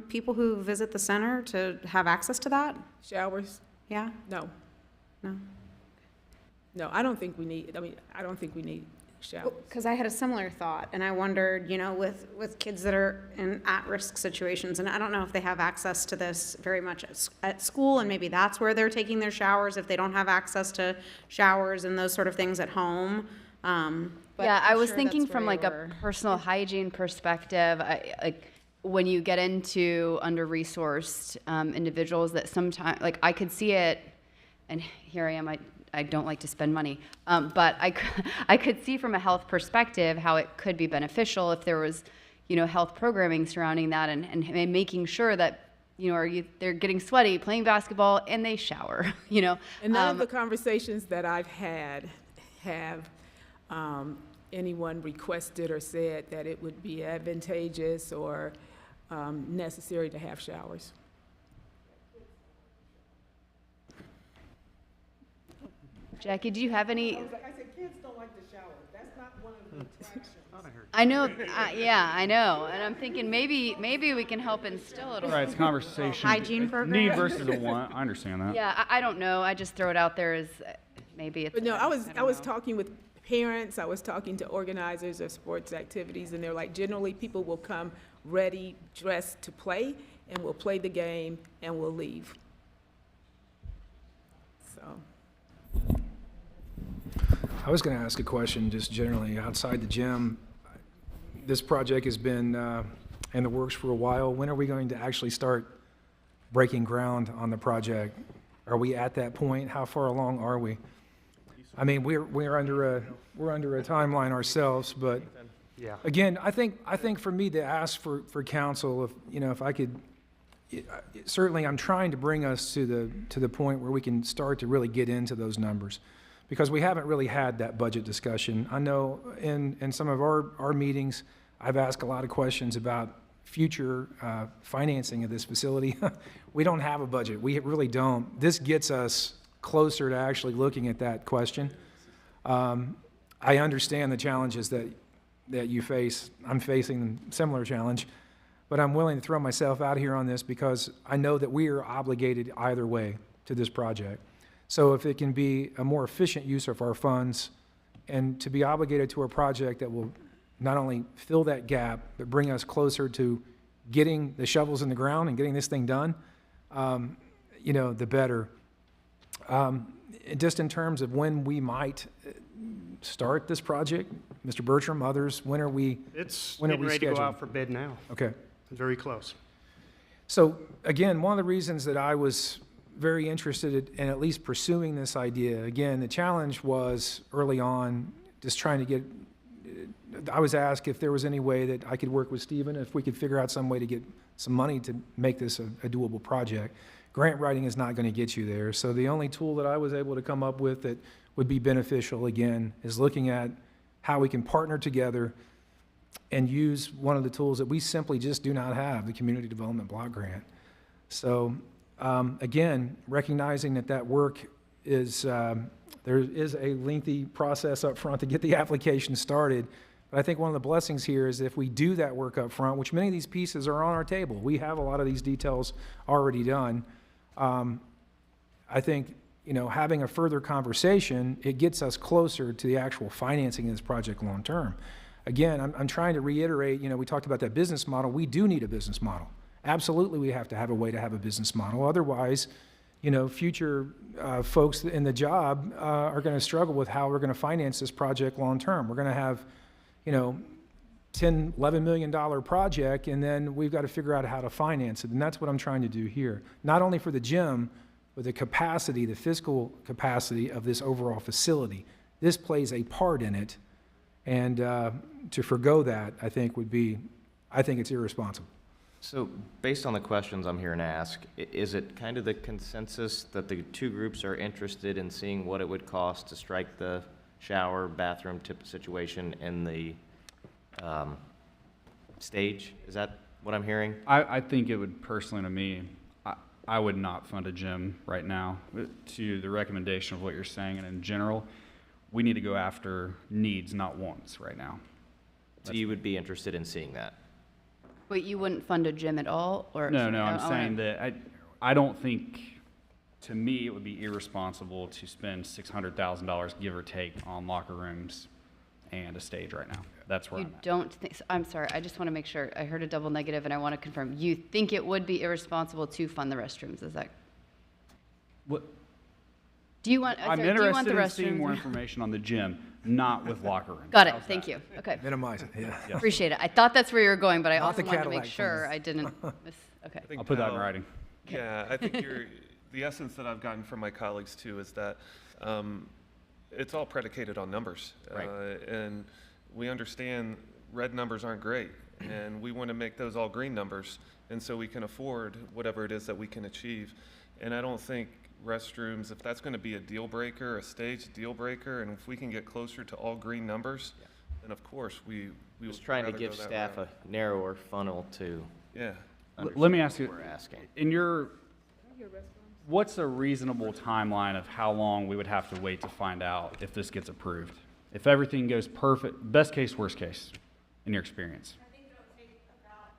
people who visit the center to have access to that? Showers? Yeah? No. No? No, I don't think we need showers. Because I had a similar thought, and I wondered, with kids that are in at-risk situations, and I don't know if they have access to this very much at school, and maybe that's where they're taking their showers, if they don't have access to showers and those sort of things at home. But yeah, I I'm was sure thinking that's from where like they a were. personal hygiene perspective, like when you get into under-resourced individuals that sometimes, like I could see it, and here I am, I don't like to spend money, but I could see from a health perspective how it could be beneficial if there was, health programming surrounding that and making sure that, they're getting sweaty, playing basketball, and they shower, And none of the conversations that I've had have anyone requested or said that it would be advantageous or necessary to have showers. Jackie, do you have any? I said, kids don't like to shower. That's not one of the attractions. I know, yeah, I know, and I'm thinking maybe we can help instill it. All right, it's conversation. Hygiene program? Need versus a want, I understand that. Yeah, I don't know, I just throw it out there as maybe it's. But no, I was don't know. talking with parents, I was talking to organizers of sports activities, and they're like, generally, people will come ready, dressed to play, and we'll play the game, and we'll leave. So. I was going to ask a question just generally outside the gym. This project has been in the works for a while. When are we going to actually start breaking ground on the project? Are we at that point? How far along are we? I mean, we're under a timeline ourselves, but again, I think for me to ask for counsel, if I could, certainly I'm trying to bring us to the point where we can start to really get into those numbers, because we haven't really had that budget discussion. I know in some of our meetings, I've asked a lot of questions about future financing of this facility. We don't have a budget. We really don't. This gets us closer to actually looking at that question. I understand the challenges that you face. I'm facing a similar challenge, but I'm willing to throw myself out here on this because I know that we are obligated either way to this project. So if it can be a more efficient use of our funds and to be obligated to a project that will not only fill that gap, but bring us closer to getting the shovels in the ground and getting this thing done, the better. Just in terms of when we might start this project, Mr. Bertram, others, when are we It's when are getting we ready to go scheduled? out for bid now. Okay. Very close. So again, one of the reasons that I was very interested in at least pursuing this idea, again, the challenge was early on just trying to get, I was asked if there was any way that I could work with Stephen, if we could figure out some way to get some money to make this a doable project. Grant writing is not going to get you there. So the only tool that I was able to come up with that would be beneficial, again, is looking at how we can partner together and use one of the tools that we simply just do not have, the Community Development Block Grant. So again, recognizing that work is, there is a lengthy process up front to get the application started. But I think one of the blessings here is if we do that work up front, which many of these pieces are on our table, we have a lot of these details already done. I think, having a further conversation, it gets us closer to the actual financing of this project long term. Again, I'm trying to reiterate, we talked about that business model. We do need a business model. Absolutely, we have to have a way to have a business model. Otherwise, future folks in the job are going to struggle with how we're going to finance this project long term. We're going to have, $10, $11 million project, and then we've got to figure out how to finance it. And that's what I'm trying to do here. Not only for the gym, but the capacity, the fiscal capacity of this overall facility. This plays a part in it. And to forgo that, I think it's irresponsible. So based on the questions I'm hearing ask, is it kind of the consensus that the two groups are interested in seeing what it would cost to strike the shower, bathroom type situation in the stage? Is that what I'm hearing? I think it would, personally to me, I would not fund a gym right now. To the recommendation of what you're saying, and in general, we need to go after needs, not wants right now. So you would be interested in seeing that? Wait, you wouldn't fund a gym at all, or? No, I'm saying that I don't think, to me, it would be irresponsible to spend $600,000, give or take, on locker rooms and a stage right now. That's where You I'm at. don't think, I'm sorry, I just want to make sure, I heard a double negative and I want to confirm. You think it would be irresponsible to fund the restrooms, is that? What? Do you want, I'm sorry, do you want the interested in seeing more restrooms? information on the gym, not with locker rooms. Got it, How's thank that? you, okay. Minimize it, yeah. Appreciate it. I thought that's where you were going, but I Not also the wanted to make Cadillac sure plans. I didn't miss, okay. I think I'll put that in Pal- writing. Yeah, I think the essence that I've gotten from my colleagues too is that it's all predicated on numbers. Right. And we understand red numbers aren't great, and we want to make those all green numbers, and so we can afford whatever it is that we can achieve. And I don't think restrooms, if that's going to be a deal breaker, a stage deal breaker, and if we can get closer to all green numbers, then of course we Just would trying to rather give go that staff route. a narrower funnel to Yeah. Let me ask you, what we're asking. in your, what's a reasonable timeline of how long we would have to wait to find out if this gets approved? If everything goes perfect, best case, worst case, in your experience? I think it'll take about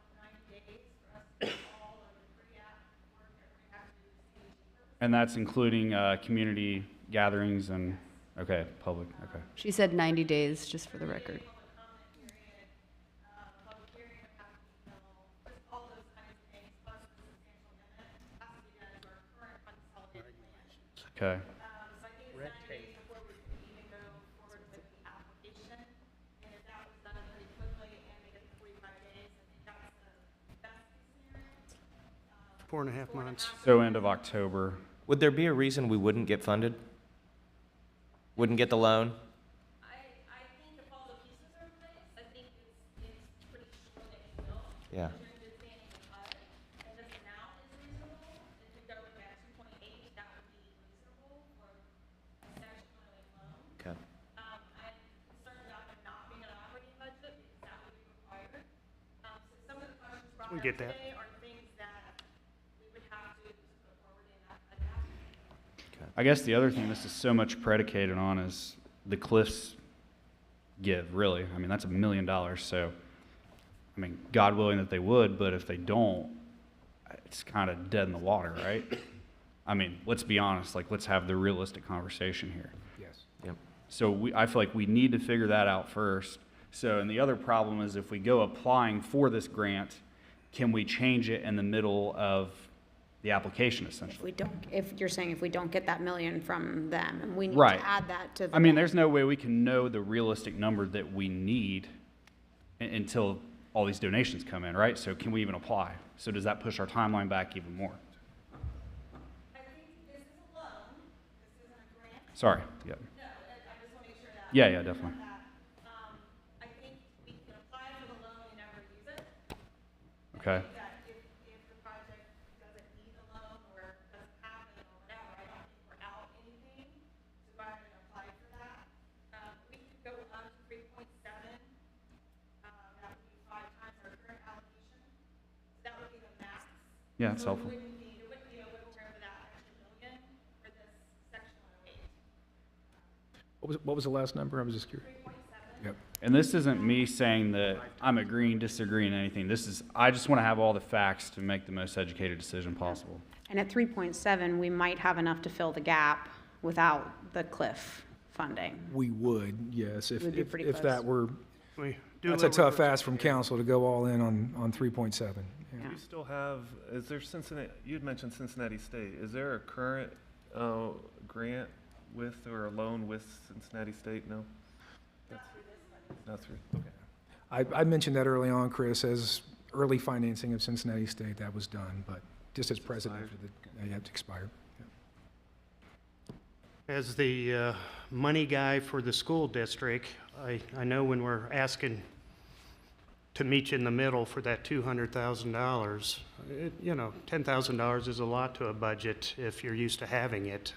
90 days for us to do all of the pre-app work that we have to do with CDG. And that's including community gatherings and, okay, public, okay. She said 90 days, just for the record. Public comment period, public hearing would have to be held, just all those kinds of things, plus the substantial amendment has to be done to our current consolidated plan. Okay. So I think it's 90 days before we can even go forward with the application. And if that was done pretty quickly and they get the 45 days, I think that's the best case scenario. 4.5 months. So end of October. Would there be a reason we wouldn't get funded? Wouldn't get the loan? I think if all the pieces are in place, I think it's pretty sure that it will. Yeah. During the planning of it, and this now is We on get that. today are things that we would have to put forward in that adapt. I guess the other thing this is so much predicated on is the Cliffs give, really. I mean, that's $1 million, so, I mean, God willing that they would, but if they don't, it's kind of dead in the water, right? I mean, let's be honest, like, let's have the realistic conversation here. Yes. Yep. So I feel like we need to figure that out first. So, and the other problem is if we go applying for this grant, can we change it in the middle of the application, essentially? If you're saying if we don't get that million from them, and we need Right. to add that to the. I mean, there's no way we can know the realistic number that we need until all these donations come in, right? So can we even apply? So does that push our timeline back even more? I think this is a loan, this isn't a grant. Sorry, yeah. No, I just want to make sure that. Yeah, definitely. I think we can apply for the loan and never use it. Okay. That if the project doesn't need a loan or doesn't happen or whatever, I don't think we're out anything to go ahead and apply for that. We could go up to 3.7. That would be 5 times our current allocation. So that would be the max. Yeah, it's helpful. There wouldn't be a wiggle room for that extra million for this section 108. What was the last number? I was just curious. 3.7. Yep. And this isn't me saying that I'm agreeing, disagreeing, anything. This is, I just want to have all the facts to make the most educated decision possible. And at 3.7, we might have enough to fill the gap without the Cliff funding. We would, yes, We'd be pretty if close. that were, We do that's a live with tough ask from council to go all in on 3.7. Yeah. Yeah. You still have, is there Cincinnati, you'd mentioned Cincinnati State. Is there a current grant with or a loan with Cincinnati State? No? Not through, okay. I mentioned that early on, Chris, as early financing of Cincinnati State, that was done, but just as president, it had expired. As the money guy for the school district, I know when we're asking to meet you in the middle for that $200,000, you know, $10,000 is a lot to a budget if you're used to having it.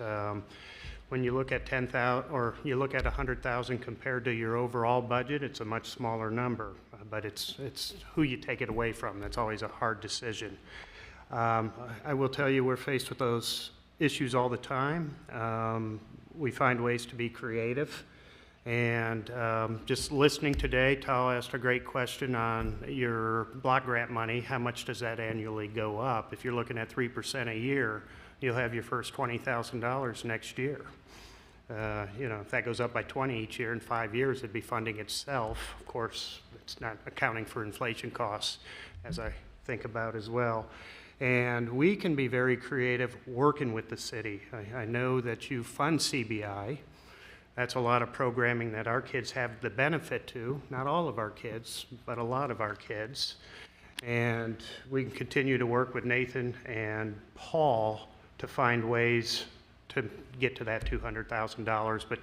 When you look at 10,000, or you look at 100,000 compared to your overall budget, it's a much smaller number, but it's who you take it away from. That's always a hard decision. I will tell you, we're faced with those issues all the time. We find ways to be creative. And just listening today, Tal asked a great question on your block grant money. How much does that annually go up? If you're looking at 3% a year, you'll have your first $20,000 next year. You know, if that goes up by 20 each year in 5 years, it'd be funding itself. Of course, it's not accounting for inflation costs, as I think about as well. And we can be very creative working with the city. I know that you fund CBI. That's a lot of programming that our kids have the benefit to, not all of our kids, but a lot of our kids. And we can continue to work with Nathan and Paul to find ways to get to that $200,000. But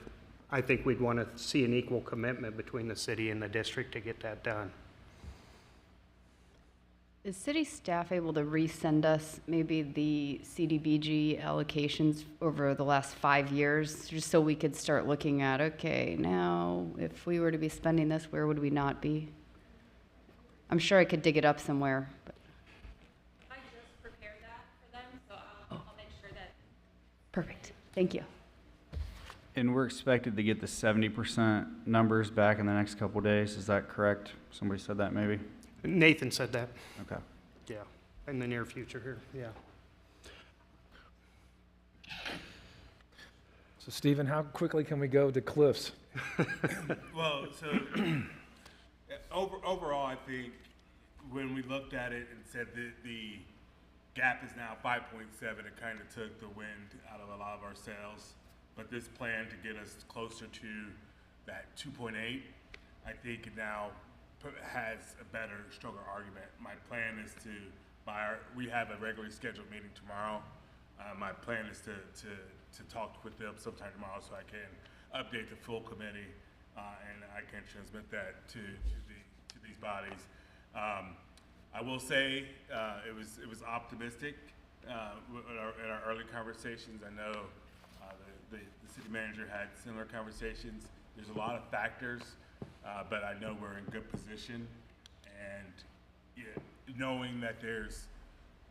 I think we'd want to see an equal commitment between the city and the district to get that done. Is city staff able to resend us maybe the CDBG allocations over the last 5 years, just so we could start looking at, okay, now, if we were to be spending this, where would we not be? I'm sure I could dig it up somewhere, but I just prepared that for them, so I'll make sure that. perfect, thank you. And we're expected to get the 70% numbers back in the next couple of days. Is that correct? Somebody said that maybe? Nathan said that. Okay. Yeah, in the near future here, yeah. So Stephen, how quickly can we go to Cliffs? Well, so overall, I think when we looked at it and said that the gap is now 5.7, it kind of took the wind out of a lot of our sails. But this plan to get us closer to that 2.8, I think it now has a better, stronger argument. My plan is to, we have a regularly scheduled meeting tomorrow. My plan is to talk with them sometime tomorrow so I can update the full committee and I can transmit that to these bodies. I will say it was optimistic in our early conversations. I know the city manager had similar conversations. There's a lot of factors, but I know we're in good position. And yeah, knowing that there's,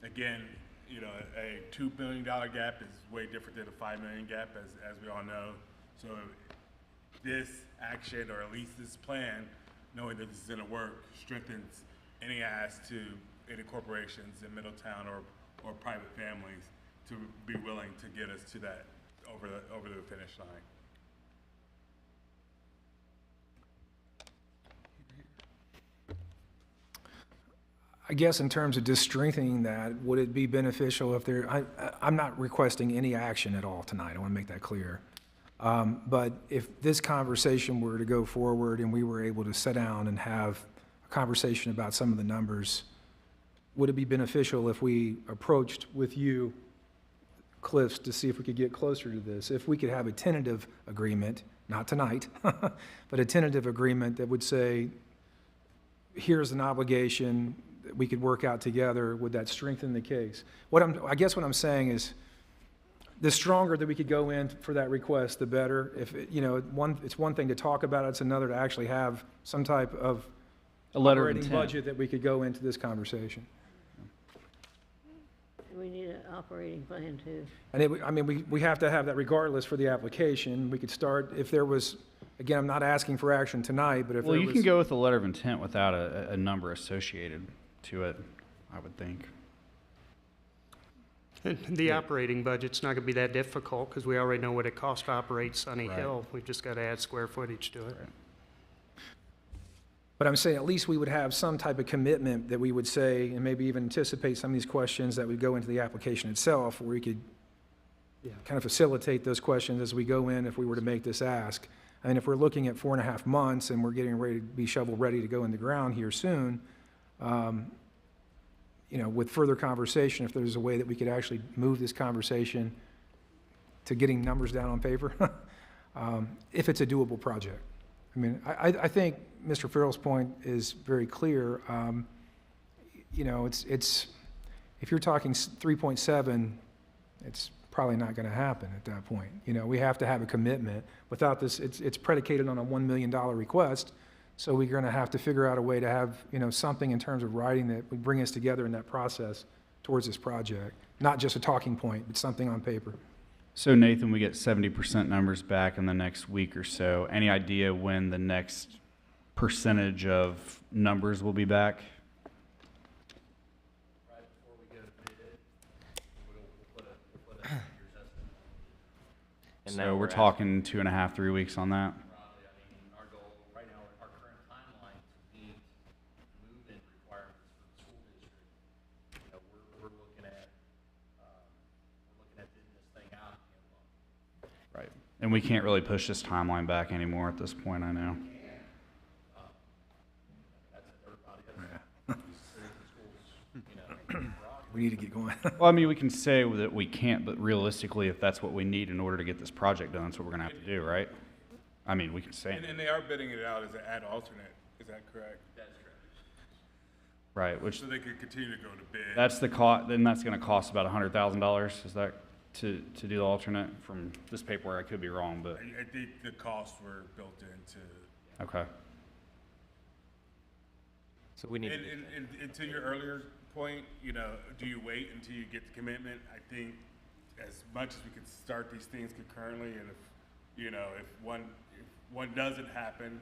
again, you know, a $2 million gap is way different than a $5 million gap, as we all know. So this action, or at least this plan, knowing that this is gonna work, strengthens any ask to any corporations in Middletown or private families to be willing to get us to that, over the finish line. I guess in terms of just strengthening that, would it be beneficial if I'm not requesting any action at all tonight, I want to make that clear. But if this conversation were to go forward and we were able to sit down and have a conversation about some of the numbers, would it be beneficial if we approached with you, Cliffs, to see if we could get closer to this? If we could have a tentative agreement, not tonight, but a tentative agreement that would say, here's an obligation that we could work out together, would that strengthen the case? I guess what I'm saying is, the stronger that we could go in for that request, the better. If, it's one thing to talk about it, it's another to actually have some type of A letter of operating intent. budget that we could go into this conversation. We need an operating plan too. And we have to have that regardless for the application. We could start, if there was, again, I'm not asking for action tonight, but if Well, there you was. can go with a letter of intent without a number associated to it, I would think. And the operating budget's not gonna be that difficult, because we already know what it costs to operate Sunny Right. Hill. We've just gotta add square footage to it. But I'm saying at least we would have some type of commitment that we would say, and maybe even anticipate some of these questions that would go into the application itself, where we could kind of facilitate those questions as we go in if we were to make this ask. I mean, if we're looking at 4.5 months and we're getting ready to be shovel-ready to go in the ground here soon, with further conversation, if there's a way that we could actually move this conversation to getting numbers down on paper, if it's a doable project. I mean, I think Mr. Farrell's point is very clear. It's if you're talking 3.7, it's probably not going to happen at that point. We have to have a commitment. Without this, it's predicated on a $1 million request. So we're going to have to figure out a way to have, something in terms of writing that would bring us together in that process towards this project. Not just a talking point, but something on paper. So Nathan, we get 70% numbers back in the next week or so. Any idea when the next percentage of numbers will be back? Right before we go to bid, we'll put a year's estimate. And So now we're asking- talking 2.5, 3 weeks on that? Probably, I mean, our goal, right now, our current timeline to meet move-in requirements for the school district, we're looking at bidding this thing out in a month. Right. And we can't really push this timeline back anymore at this point, I know. That's everybody, the schools, We need to get going. Well, I mean, we can say that we can't, but realistically, if that's what we need in order to get this project done, that's what we're gonna have to do, right? I mean, we can say, And they are bidding it out as an ad alternate, is that correct? That's correct. right, which, So they could continue to go to bid. that's the cost, then that's gonna cost about $100,000, is that, to do the alternate? From this paperwork, I could be wrong, but, I think the costs were built into. okay. So we need, And to your earlier point, do you wait until you get the commitment? I think as much as we could start these things concurrently, and if one doesn't happen,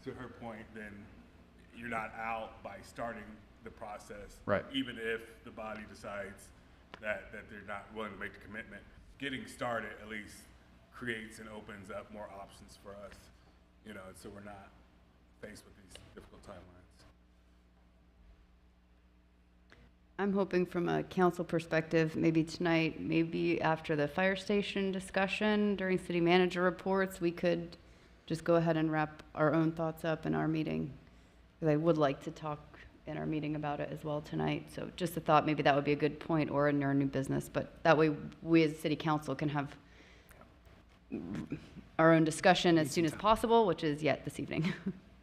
to her point, then you're not out by starting the process. Right. Even if the body decides that they're not willing to make the commitment. Getting started at least creates and opens up more options for us, so we're not faced with these difficult timelines. I'm hoping from a council perspective, maybe tonight, maybe after the fire station discussion during city manager reports, we could just go ahead and wrap our own thoughts up in our meeting. Because I would like to talk in our meeting about it as well tonight. So just a thought, maybe that would be a good point, or in our new business. But that way, we as city council can have our own discussion as soon as possible, which is yet this evening.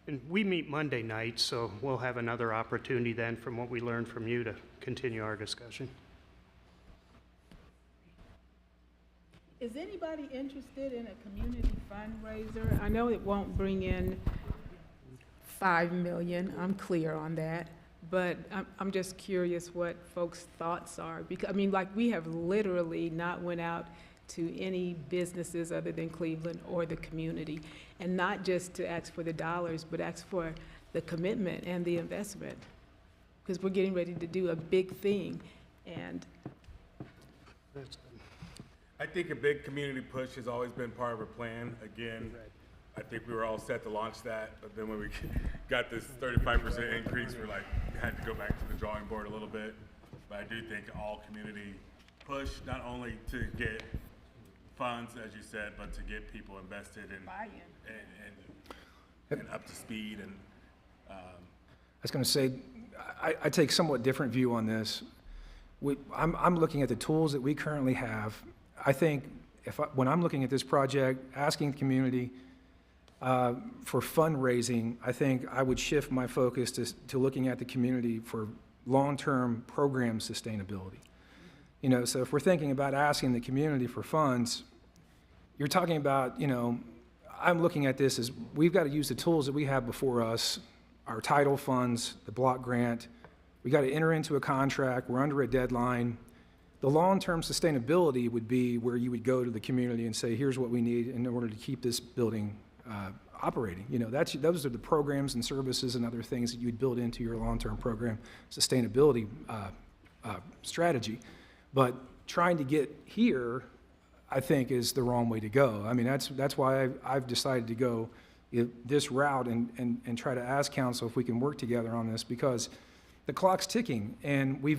And we meet Monday night, so we'll have another opportunity then, from what we learned from you, to continue our discussion. Is anybody interested in a community fundraiser? I know it won't bring in 5 million, I'm clear on that. But I'm just curious what folks' thoughts are. Because, I mean, like, we have literally not went out to any businesses other than Cleveland or the community. And not just to ask for the dollars, but ask for the commitment and the investment. Because we're getting ready to do a big thing. And I think a big community push has always been part of our plan. Again, I think we were all set to launch that, but then when we got this 35% increase, we're like, had to go back to the drawing board a little bit. But I do think all community push, not only to get funds, as you said, but to get people invested and and up to speed. And I was going to say, I take somewhat different view on this. I'm looking at the tools that we currently have. I think when I'm looking at this project, asking the community for fundraising, I think I would shift my focus to looking at the community for long-term program sustainability. You know, so if we're thinking about asking the community for funds, you're talking about, you know, I'm looking at this as we've got to use the tools that we have before us, our title funds, the block grant. We got to enter into a contract. We're under a deadline. The long-term sustainability would be where you would go to the community and say, here's what we need in order to keep this building operating. You know, those are the programs and services and other things that you'd build into your long-term program sustainability strategy. But trying to get here, I think, is the wrong way to go. I mean, that's why I've decided to go this route and try to ask council if we can work together on this, because the clock's ticking, and we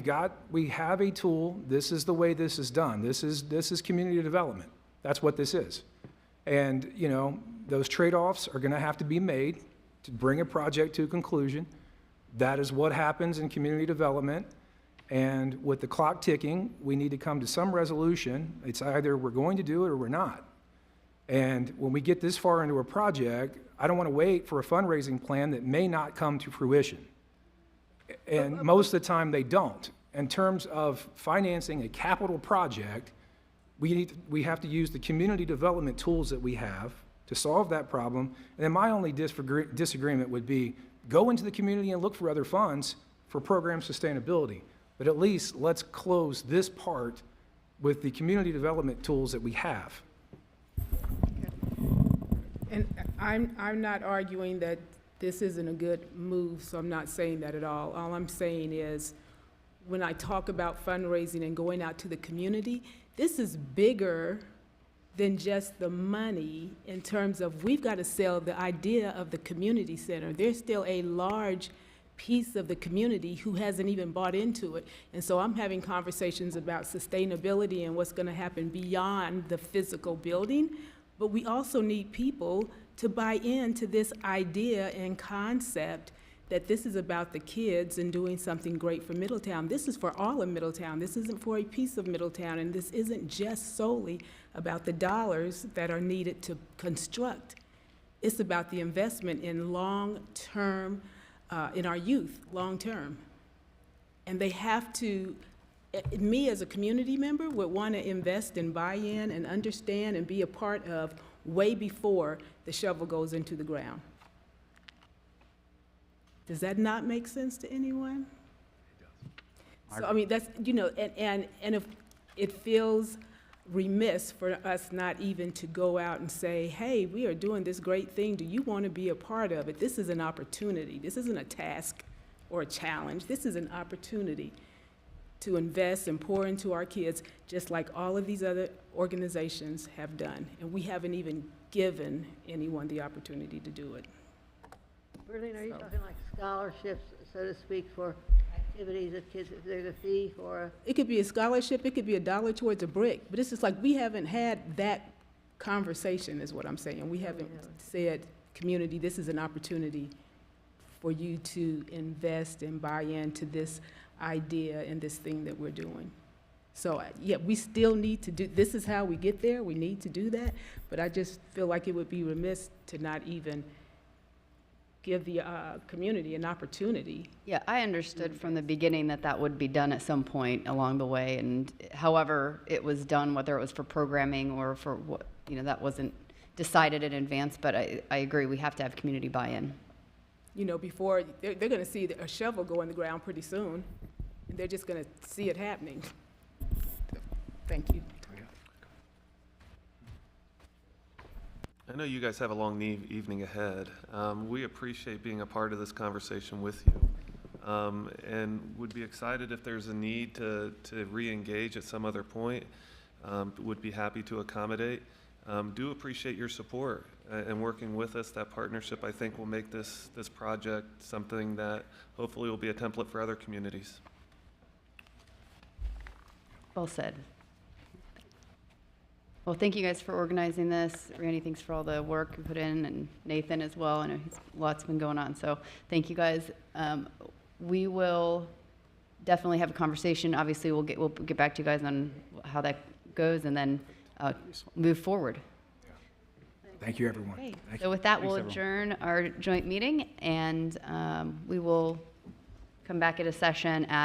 have a tool. This is the way this is done. This is community development. That's what this is. And, you know, those trade-offs are going to have to be made to bring a project to a conclusion. That is what happens in community development. And with the clock ticking, we need to come to some resolution. It's either we're going to do it or we're not. And when we get this far into a project, I don't want to wait for a fundraising plan that may not come to fruition. And most of the time they don't. In terms of financing a capital project, we have to use the community development tools that we have to solve that problem. And then my only disagreement would be go into the community and look for other funds for program sustainability. But at least let's close this part with the community development tools that we have. And I'm not arguing that this isn't a good move, so I'm not saying that at all. All I'm saying is, when I talk about fundraising and going out to the community, this is bigger than just the money in terms of we've got to sell the idea of the community center. There's still a large piece of the community who hasn't even bought into it. And so I'm having conversations about sustainability and what's going to happen beyond the physical building. But we also need people to buy into this idea and concept that this is about the kids and doing something great for Middletown. This is for all of Middletown. This isn't for a piece of Middletown, and this isn't just solely about the dollars that are needed to construct. It's about the investment in long-term, in our youth, long-term. And they have to, me as a community member would want to invest and buy in and understand and be a part of way before the shovel goes into the ground. Does that not make sense to anyone? It does. So, I mean, that's, you know, and if it feels remiss for us not even to go out and say, hey, we are doing this great thing. Do you want to be a part of it? This is an opportunity. This isn't a task or a challenge. This is an opportunity to invest and pour into our kids, just like all of these other organizations have done. And we haven't even given anyone the opportunity to do it. Berlin, are you talking like scholarships, so to speak, for activities of kids, if there's a fee for a? It could be a scholarship, it could be $1 towards a brick, but it's just like we haven't had that conversation is what I'm saying. We haven't said, community, this is an opportunity for you to invest and buy into this idea and this thing that we're doing. So, yeah, we still need to do, this is how we get there, we need to do that, but I just feel like it would be remiss to not even give the community an opportunity. Yeah, I understood from the beginning that that would be done at some point along the way, and however it was done, whether it was for programming or for what, you know, that wasn't decided in advance, but I agree, we have to have community buy-in. you know, before, they're gonna see a shovel go in the ground pretty soon, and they're just gonna see it happening. Thank you. I know you guys have a long evening ahead. We appreciate being a part of this conversation with you. And would be excited if there's a need to re-engage at some other point. Would be happy to accommodate. Do appreciate your support and working with us. That partnership, I think, will make this project something that hopefully will be a template for other communities. Well said. Well, thank you guys for organizing this. Randy, thanks for all the work you put in, and Nathan as well. I know lots been going on, so thank you guys. We will definitely have a conversation. Obviously, we'll get back to you guys on how that goes, and then move forward. Thank you, everyone. Okay. Thank So you. with that, we'll adjourn our joint meeting, and we will come back at a session at